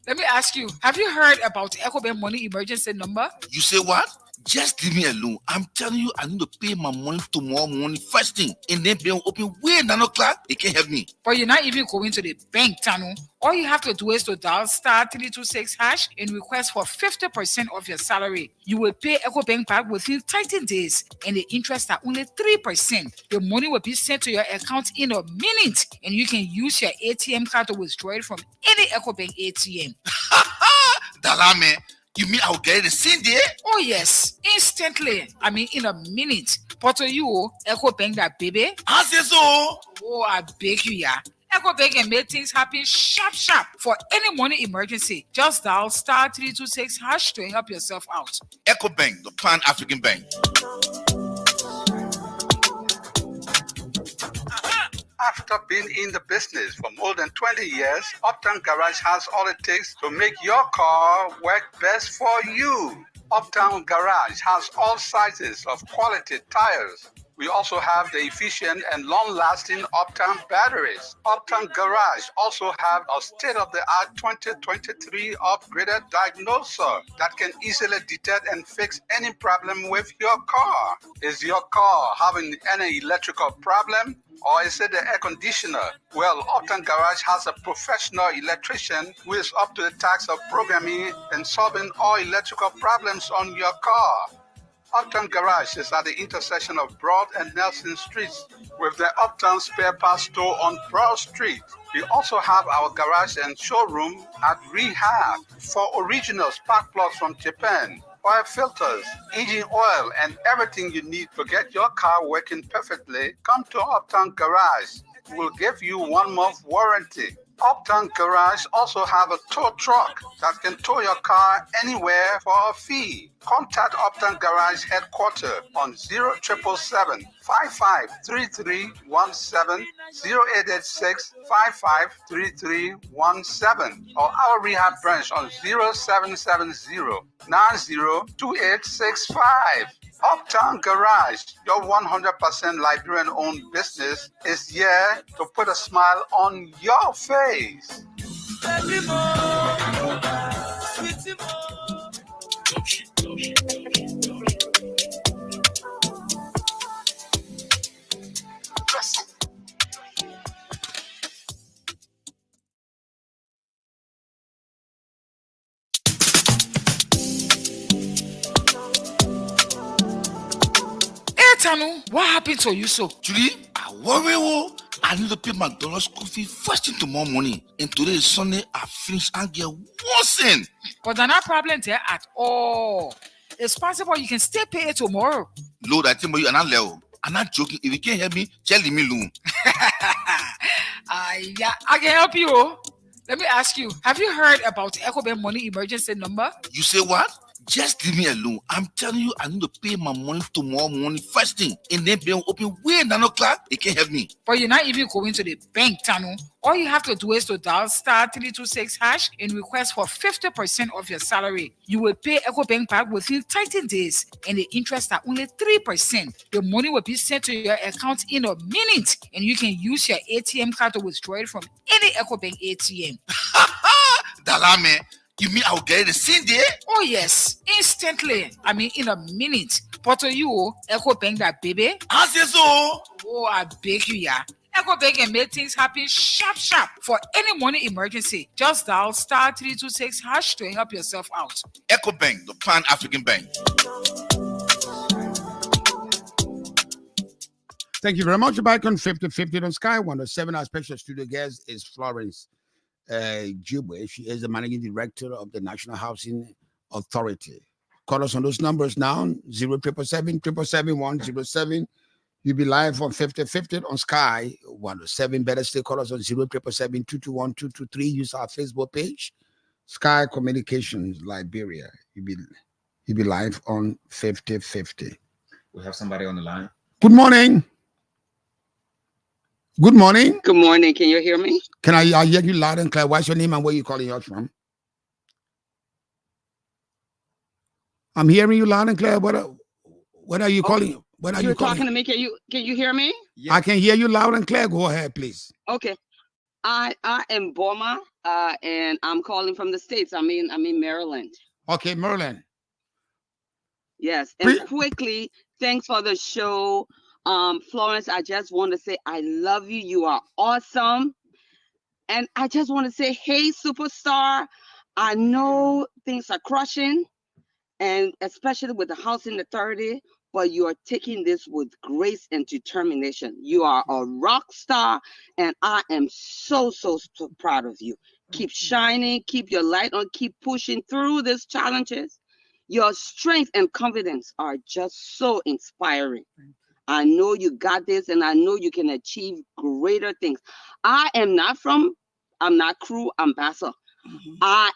Let me ask you, have you heard about EcoBank money emergency number? You say what? Just leave me alone. I'm telling you, I need to pay my money tomorrow morning first thing. And then be open way 9 o'clock. They can't help me. But you're not even going to the bank, Tanu. All you have to do is to dial *326# and request for 50% of your salary. You will pay EcoBank back within 13 days, and the interest are only 3%. The money will be sent to your account in a minute, and you can use your ATM card to withdraw it from any EcoBank ATM. Dalame, you mean I'll get it the same day? Oh yes, instantly. I mean in a minute. But to you, EcoBank that baby. I say so. Oh, I beg you, yeah. EcoBank can make things happen sharp. For any money emergency, just dial *326# to help yourself out. EcoBank, the Pan-African Bank. After being in the business for more than 20 years, Uptown Garage has all it takes to make your car work best for you. Uptown Garage has all sizes of quality tires. We also have the efficient and long-lasting Uptown batteries. Uptown Garage also have a state-of-the-art 2023 upgraded diagnoser that can easily detect and fix any problem with your car. Is your car having any electrical problem? Or is it the air conditioner? Well, Uptown Garage has a professional electrician who is up to the task of programming and solving all electrical problems on your car. Uptown Garage is at the intersection of Broad and Nelson Streets with the Uptown Spare Parts Store on Broad Street. We also have our garage and showroom at Rehab for original spark plugs from Japan, oil filters, engine oil, and everything you need to get your car working perfectly. Come to Uptown Garage. We'll give you 1 month warranty. Uptown Garage also have a tow truck that can tow your car anywhere for a fee. Contact Uptown Garage Headquarters on 0777 553317, 0886 553317, or our rehab branch on 0770 902865. Uptown Garage, your 100% Liberian owned business, is here to put a smile on your face. Tanu, what happened to you so? Julie, I worry. I need to pay my dollar school fee first thing tomorrow morning. And today is Sunday. I finish and get worse. But there's no problem there at all. It's possible you can still pay it tomorrow. Lord, I tell you, I'm not level. I'm not joking. If you can't help me, tell me alone. Yeah, I can help you. Let me ask you, have you heard about EcoBank money emergency number? You say what? Just leave me alone. I'm telling you, I need to pay my money tomorrow morning first thing. And then be open way 9 o'clock. They can't help me. But you're not even going to the bank, Tanu. All you have to do is to dial *326# and request for 50% of your salary. You will pay EcoBank back within 13 days, and the interest are only 3%. The money will be sent to your account in a minute, and you can use your ATM card to withdraw it from any EcoBank ATM. Dalame, you mean I'll get it the same day? Oh yes, instantly. I mean in a minute. But to you, EcoBank that baby. I say so. Oh, I beg you, yeah. EcoBank can make things happen sharp. For any money emergency, just dial *326# to help yourself out. EcoBank, the Pan-African Bank. Thank you very much. Back on 50-50 on Sky 107. Our special studio guest is Florence Geegbae. She is the managing director of the National Housing Authority. Call us on those numbers now, 07777 You'll be live on 50-50 on Sky 107. Better still call us on 07777 Use our Facebook page, Sky Communications Liberia. You'll be live on 50-50. We have somebody on the line. Good morning. Good morning. Good morning. Can you hear me? Can I hear you loud and clear? What's your name and where you calling us from? I'm hearing you loud and clear. What are you calling? What are you calling? Talking to me? Can you hear me? Yes. I can hear you loud and clear. Go ahead, please. Okay. I am Boma, and I'm calling from the States. I'm in Maryland. Okay, Maryland. Yes. And quickly, thanks for the show. Florence, I just want to say I love you. You are awesome. And I just want to say, hey, superstar, I know things are crushing, and especially with the housing authority, but you are taking this with grace and determination. You are a rock star, and I am so proud of you. Keep shining, keep your light on, keep pushing through these challenges. Your strength and confidence are just so inspiring. I know you got this, and I know you can achieve greater things. I'm not crew ambassador.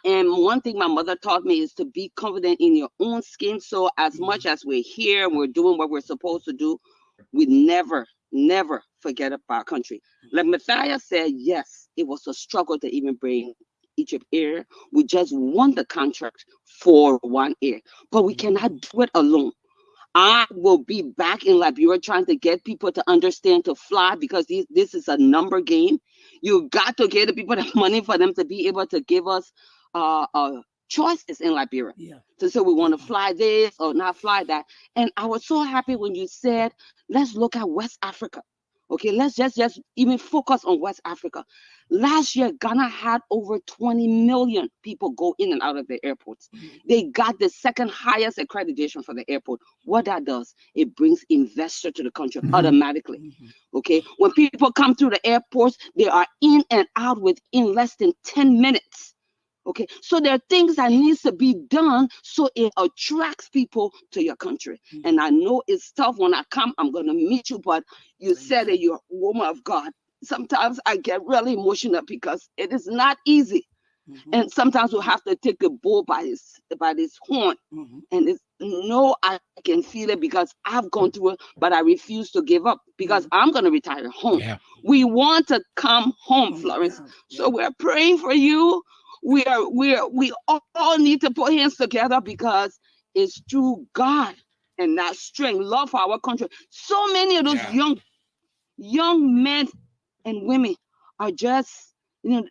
One thing my mother taught me is to be confident in your own skin. So as much as we're here and we're doing what we're supposed to do, we never forget about our country. Like Matthias said, yes, it was a struggle to even bring Egypt air. We just won the contract for 1 year, but we cannot do it alone. I will be back in Liberia trying to get people to understand to fly, because this is a number game. You got to get the people the money for them to be able to give us choices in Liberia. Yeah. To say we want to fly this or not fly that. And I was so happy when you said, let's look at West Africa. Okay, let's just even focus on West Africa. Last year, Ghana had over 20 million people go in and out of the airports. They got the second highest accreditation for the airport. What that does, it brings investor to the country automatically. Okay, when people come through the airports, they are in and out within less than 10 minutes. Okay, so there are things that needs to be done so it attracts people to your country. And I know it's tough. When I come, I'm going to meet you, but you said that you're a woman of God. Sometimes I get really emotional because it is not easy. And sometimes we have to take the bull by his horn. And I can feel it because I've gone through it, but I refuse to give up because I'm going to retire home. Yeah. We want to come home, Florence. So we're praying for you. We all need to put hands together because it's through God and that strength, love for our country. So many of those young men and women are just, the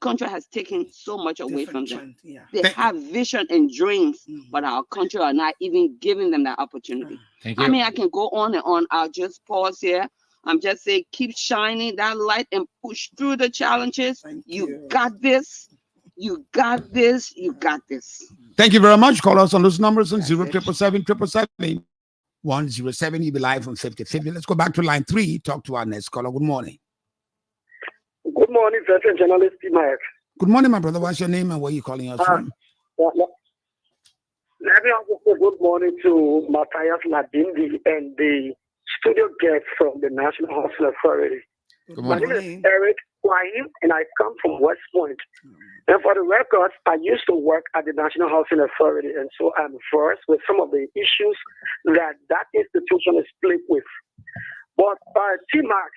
country has taken so much away from them. They have vision and dreams, but our country are not even giving them that opportunity. Thank you. I mean, I can go on and on. I'll just pause here. I'm just saying, keep shining that light and push through the challenges. You got this. You got this. You got this. Thank you very much. Call us on those numbers on 07777 107. You'll be live on 50-50. Let's go back to line 3. Talk to our next caller. Good morning. Good morning, veteran journalist Mike. Good morning, my brother. What's your name and where are you calling us from? Let me also say good morning to Matthias Ladindi and the studio guest from the National Housing Authority. My name is Eric Kwahim, and I come from West Point. And for the record, I used to work at the National Housing Authority, and so I'm versed with some of the issues that institution is plagued with. But T-Max,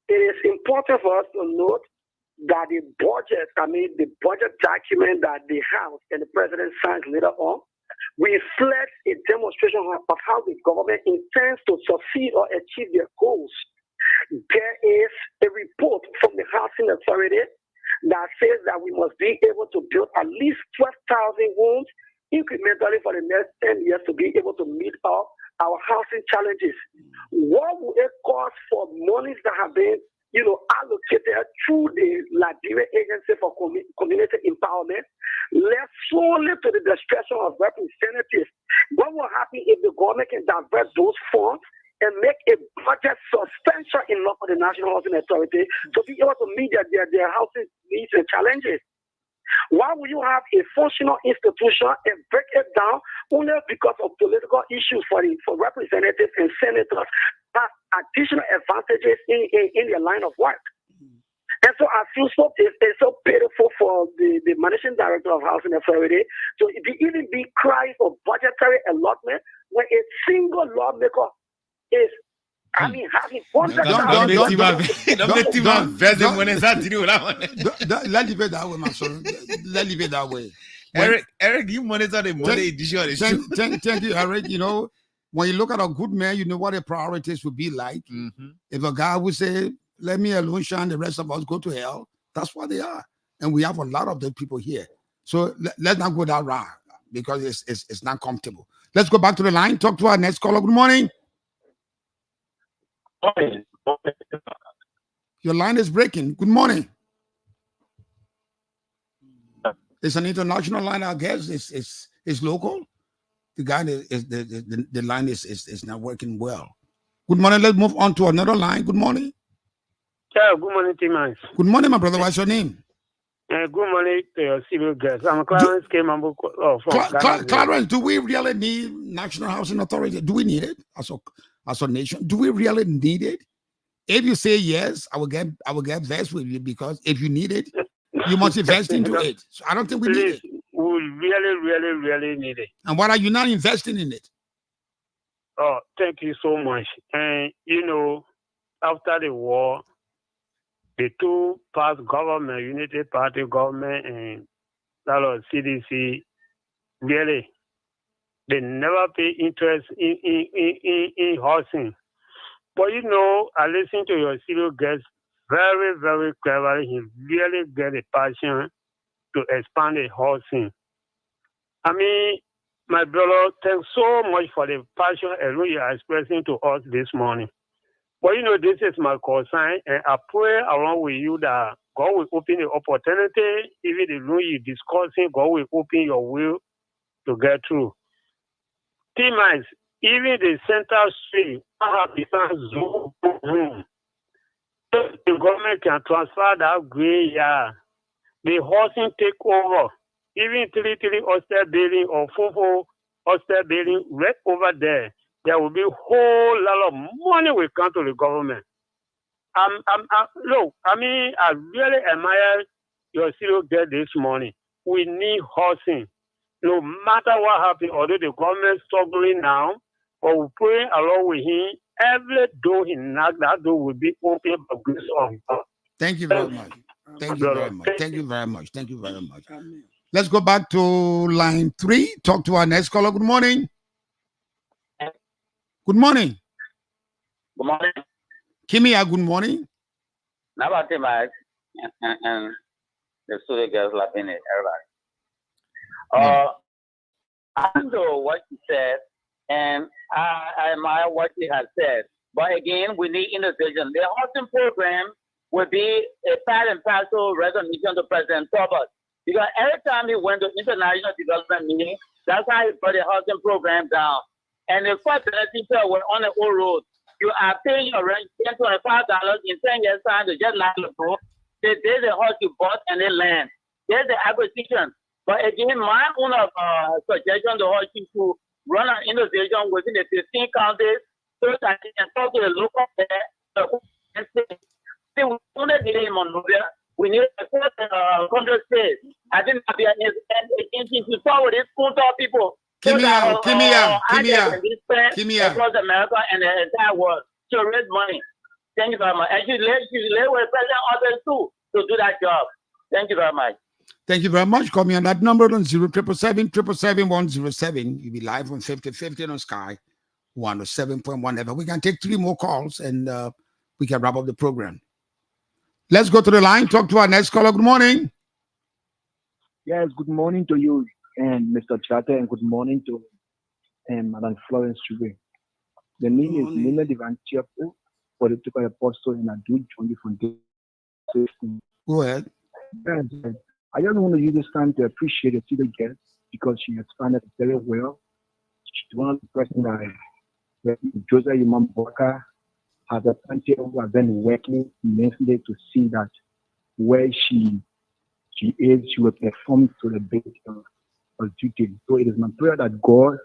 it is important for us to note that the budget document that the House and the President signs later on reflects a demonstration of how the government intends to succeed or achieve their goals. There is a report from the Housing Authority that says that we must be able to build at least 12,000 homes incrementally for the next 10 years to be able to meet up our housing challenges. What will it cost for monies that have been, allocated through the Liberian Agency for Community Empowerment, left solely to the discretion of representatives? What will happen if the government can divert those funds and make a budget substantial enough for the National Housing Authority to be able to meet their housing needs and challenges. Why would you have a functional institution and break it down only because of political issues for representatives and senators have additional advantages in their line of work? And so I feel it's so pitiful for the managing director of Housing Authority to even be crying for budgetary allotment when a single lawmaker is, having Don't leave it that way, my son. Let's leave it that way. Eric, you monitor the money edition. Thank you, Eric. You know, when you look at a good man, you know what the priorities would be like. If a guy would say, let me alone shine, the rest of us go to hell, that's what they are. And we have a lot of those people here. So let's not go that route because it's not comfortable. Let's go back to the line, talk to our next caller. Good morning. Your line is breaking. Good morning. It's an international line, I guess. It's local. The guy the line is not working well. Good morning. Let's move on to another line. Good morning. Yeah, good morning, Timmons. Good morning, my brother. What's your name? Good morning to your civil guest. I'm Clarence from Clarence, do we really need National Housing Authority? Do we need it as a nation? Do we really need it? If you say yes, I will get vexed with you because if you need it, you must invest into it. So I don't think we need it. We really need it. And why are you not investing in it? Oh, thank you so much. And you know, after the war, the two past government, Unity Party government and that was CDC, really, they never pay interest in housing. But you know, I listen to your serial guest very, very cleverly. He really get a passion to expand the housing. I mean, my brother, thanks so much for the passion you are expressing to us this morning. But you know, this is my concern, and I pray along with you that God will open the opportunity, even the room you're discussing, God will open your will to get through. Timmons, even the center street, I have become zone room. The government can transfer that graveyard. The housing take over. Even 3 hostel building or 4 hostel building right over there. There will be a whole lot of money will come to the government. Look, I mean, I really admire your serial guest this morning. We need housing. No matter what happens, although the government is struggling now, but we pray along with him, every door he knocks, that door will be open by grace of God. Thank you very much. Thank you very much. Thank you very much. Thank you very much. Let's go back to line 3. Talk to our next caller. Good morning. Good morning. Good morning. Kimia, good morning. Nabate Mike and the studio girls laughing at everybody. I know what you said, and I admire what you have said. But again, we need innovation. The housing program will be a part and parcel recognition to President Thomas. Because every time he went to international development meeting, that's how he put the housing program down. And the first people were on the old road. You are paying your rent $25 in 10 years' time to just like the book. There's the house you bought and the land. There's the acquisition. But again, my own suggestion to all you to run an innovation within the 15 counties so that you can talk to the local and say, we only need in Monrovia. We need a 100 states. I think that an agency to talk with these people. Kimia. Across America and the entire world to raise money. Thank you very much. And you lay with President others too to do that job. Thank you very much. Thank you very much. Call me on that number on 07777 You'll be live on 5050 on Sky 107.1 FM. We can take 3 more calls and we can wrap up the program. Let's go to the line. Talk to our next caller. Good morning. Yes, good morning to you and Mr. Chatter, and good morning to Madam Florence Geegbae. The name is Nina Divantiapo, political apostle, and I do join you from this. Go ahead. I just want to use this time to appreciate the student guest because she explained it very well. She's one of the person that Joseph Imam Walker has a plenty who have been working immensely to see that where she is, she will perform to the best of duty. So it is my prayer that God,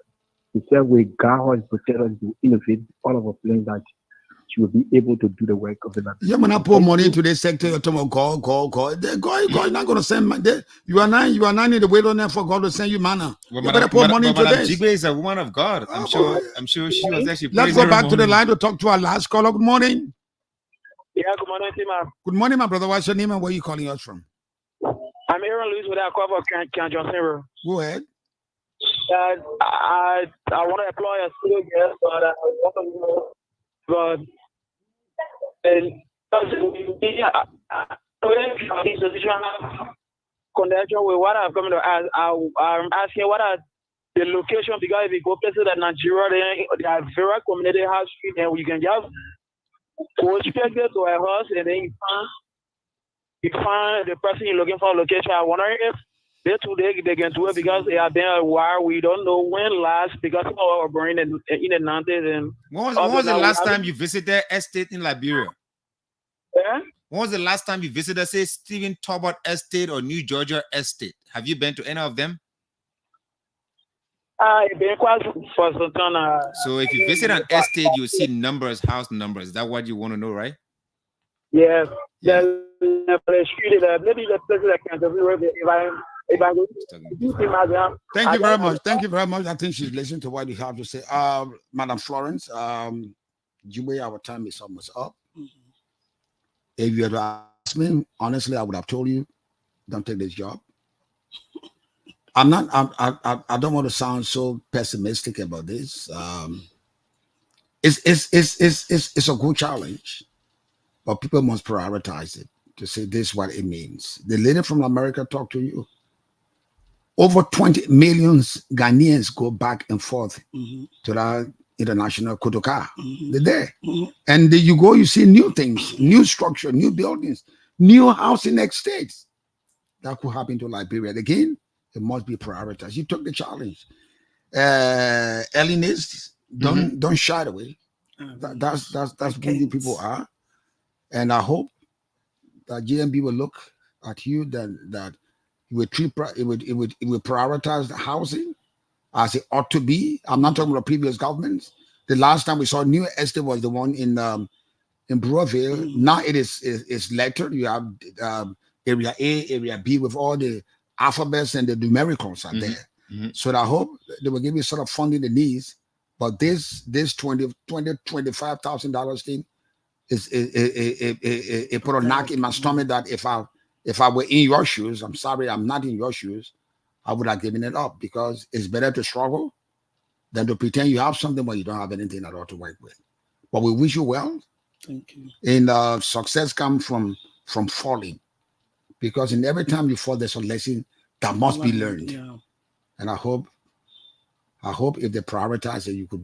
the same way God has protected us to innovate all of our plans, that she will be able to do the work of the Lord. Yeah, when I pour money into this sector, you're talking about God. God, not going to send you are not in the wilderness for God to send you manna. Well, you better pour money into Madam this. Geegbae is a woman of God. I'm sure she was actually. Let's go back to the line to talk to our last caller. Good morning. Yeah, good morning, Tim. Good morning, my brother. What's your name and where are you calling us from? I'm Aaron Lewis with our cover Can Johnson. Go ahead. I want to employ a studio guest, but I want to know, but connection with what I'm coming to ask. I'm asking what are the location, because if you go places like Nigeria, they have very community house street, and you can just go straight there to a house, and then you find the person you're looking for location. I'm wondering if they can do it, because they have been a while. We don't know when last, because some of our brain in the 90s. And when was the last time you visited estate in Liberia? Yeah? When was the last time you visited, say, Stephen Talbot Estate or New Georgia Estate? Have you been to any of them? I've been quite for some time. So if you visit an estate, you see numbers, house numbers. Is that what you want to know, right? Yes. Yeah. The street, maybe the place that can if I go to Thank you very much. Thank you very much. I think she's listening to what you have to say. Madam Florence, Geegbae, our time is almost up. If you had asked me, honestly, I would have told you, don't take this job. I don't want to sound so pessimistic about this. It's a good challenge, but people must prioritize it to say this is what it means. The lady from America talked to you. Over 20 million Ghanaians go back and forth to that international Kotoka. They're there. And you go, you see new things, new structure, new buildings, new housing estates. That could happen to Liberia. Again, it must be prioritized. You took the challenge. Alienists, don't shy away. That's who you people are. And I hope that GMB will look at you that it would prioritize the housing as it ought to be. I'm not talking about previous governments. The last time we saw new estate was the one in Brewerville. Now it is lettered. You have area A, area B with all the alphabets and the numericals are there. So I hope they will give you sort of funding the needs. But this $25,000 thing is it put a knock in my stomach that if I were in your shoes, I'm sorry, I'm not in your shoes, I would have given it up, because it's better to struggle than to pretend you have something when you don't have anything at all to work with. But we wish you well. Thank you. And success comes from falling, because in every time you fall, there's a lesson that must be learned. Yeah. And I hope if they prioritize it, you could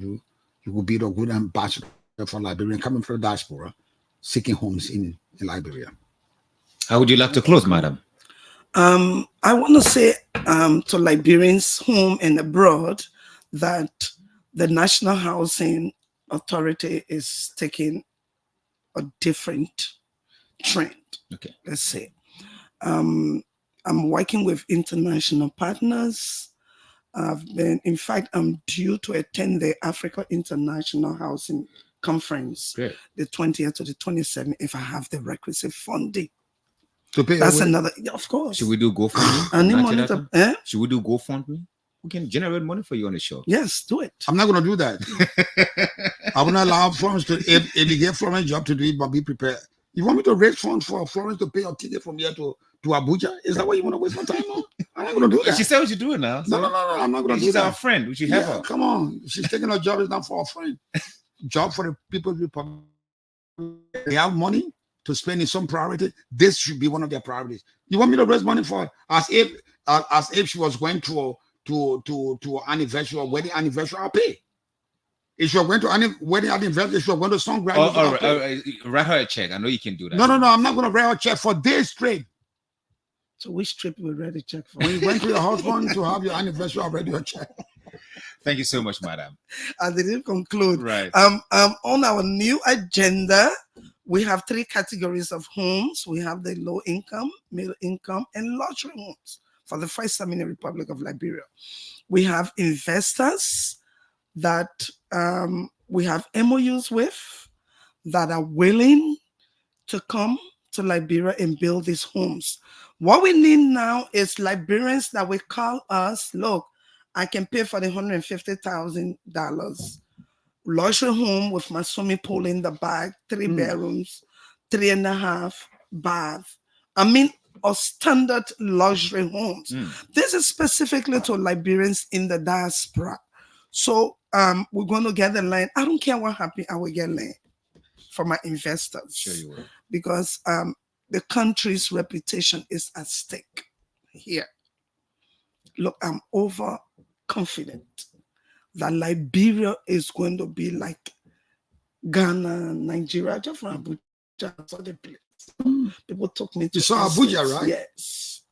be the good ambassador for Liberian coming from the diaspora, seeking homes in Liberia. How would you like to close, madam? I want to say to Liberians home and abroad that the National Housing Authority is taking a different trend. Okay. Let's say. I'm working with international partners. In fact, I'm due to attend the Africa International Housing Conference, Great. the 20th to the 27th, if I have the requisite funding. To pay That's another, of course. Should we do GoFundMe? I need money to, Should we do GoFundMe? We can generate money for you on the show. Yes, do it. I'm not going to do that. I will not allow Florence to, if you get Florence job to do it, but be prepared. You want me to raise funds for Florence to pay your ticket from here to Abuja? Is that what you want to waste my time on? I'm not going to do that. She said what you're doing now. No, I'm not going to do that. She's our friend. We should have her. Come on. She's taking her job. It's not for a friend. Job for the people. They have money to spend in some priority. This should be one of their priorities. You want me to raise money for as if she was going to anniversary or wedding anniversary? I'll pay. If you're going to wedding anniversary, if you're going to songwriting, write her a check. I know you can do that. No. I'm not going to write her a check for this trip. So which trip will write a check for? When you went to your husband to have your anniversary, I'll write you a check. Thank you so much, madam. I didn't conclude. Right. On our new agenda, we have 3 categories of homes. We have the low income, middle income, and luxury homes for the first time in the Republic of Liberia. We have investors that we have MOUs with that are willing to come to Liberia and build these homes. What we need now is Liberians that will call us, look, I can pay for the $150,000 luxury home with my swimming pool in the back, 3 bedrooms, 3.5 baths. I mean, or standard luxury homes. This is specifically to Liberians in the diaspora. So we're going to get the land. I don't care what happens, I will get land for my investors. Sure you will. Because the country's reputation is at stake here. Look, I'm overconfident that Liberia is going to be like Ghana, Nigeria, just from Abuja, other place. People took me to Abuja, right? Yes.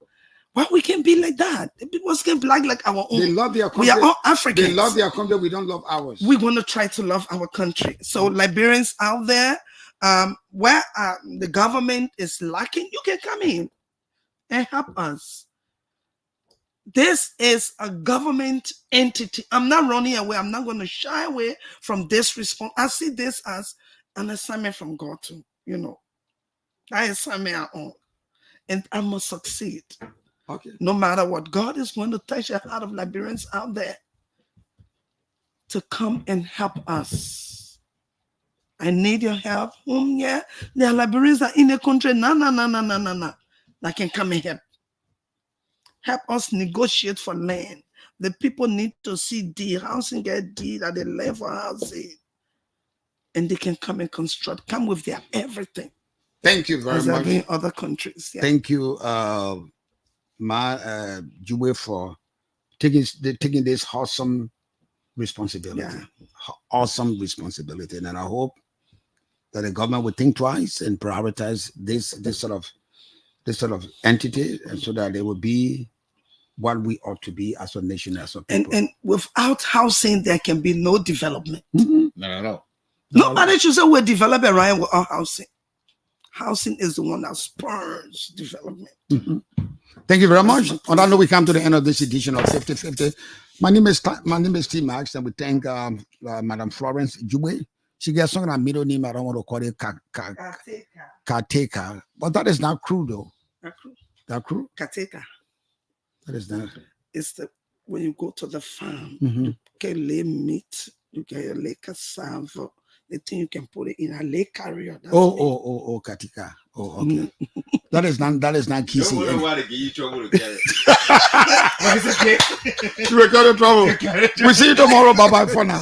Why we can be like that? People can be like our own. They love their country. We are all Africans. They love their country. We don't love ours. We're going to try to love our country. So Liberians out there, where the government is lacking, you can come in and help us. This is a government entity. I'm not running away. I'm not going to shy away from this response. I see this as an assignment from God too. I assignment our own. And I must succeed. Okay. No matter what. God is going to touch the heart of Liberians out there to come and help us. I need your help. Yeah. There are Liberians that in the country. No. That can come and help. Help us negotiate for land. The people need to see deed, housing get deed at the level of housing. And they can come and construct, come with their everything. Thank you very much. In other countries. Yeah. Thank you, Geegbae, for taking this awesome responsibility. Yeah. Awesome responsibility. And I hope that the government will think twice and prioritize this sort of entity, and so that they will be what we ought to be as a nation, as a people. And without housing, there can be no development. Not at all. Nobody should say we're developing right without housing. Housing is the one that spurs development. Thank you very much. On that note, we come to the end of this edition of 50/50. My name is T. Max, and we thank Madam Florence Geegbae. She gets some middle name. I don't want to call it Kateka, but that is not true, though. That true? Kateka. That is not. It's when you go to the farm, you can lay meat, you can lay cassava. The thing you can put it in a lake carrier. Katika. Oh, okay. That is not kissing. Don't worry, give you trouble to get it. You will get in trouble. We'll see you tomorrow. Bye-bye for now.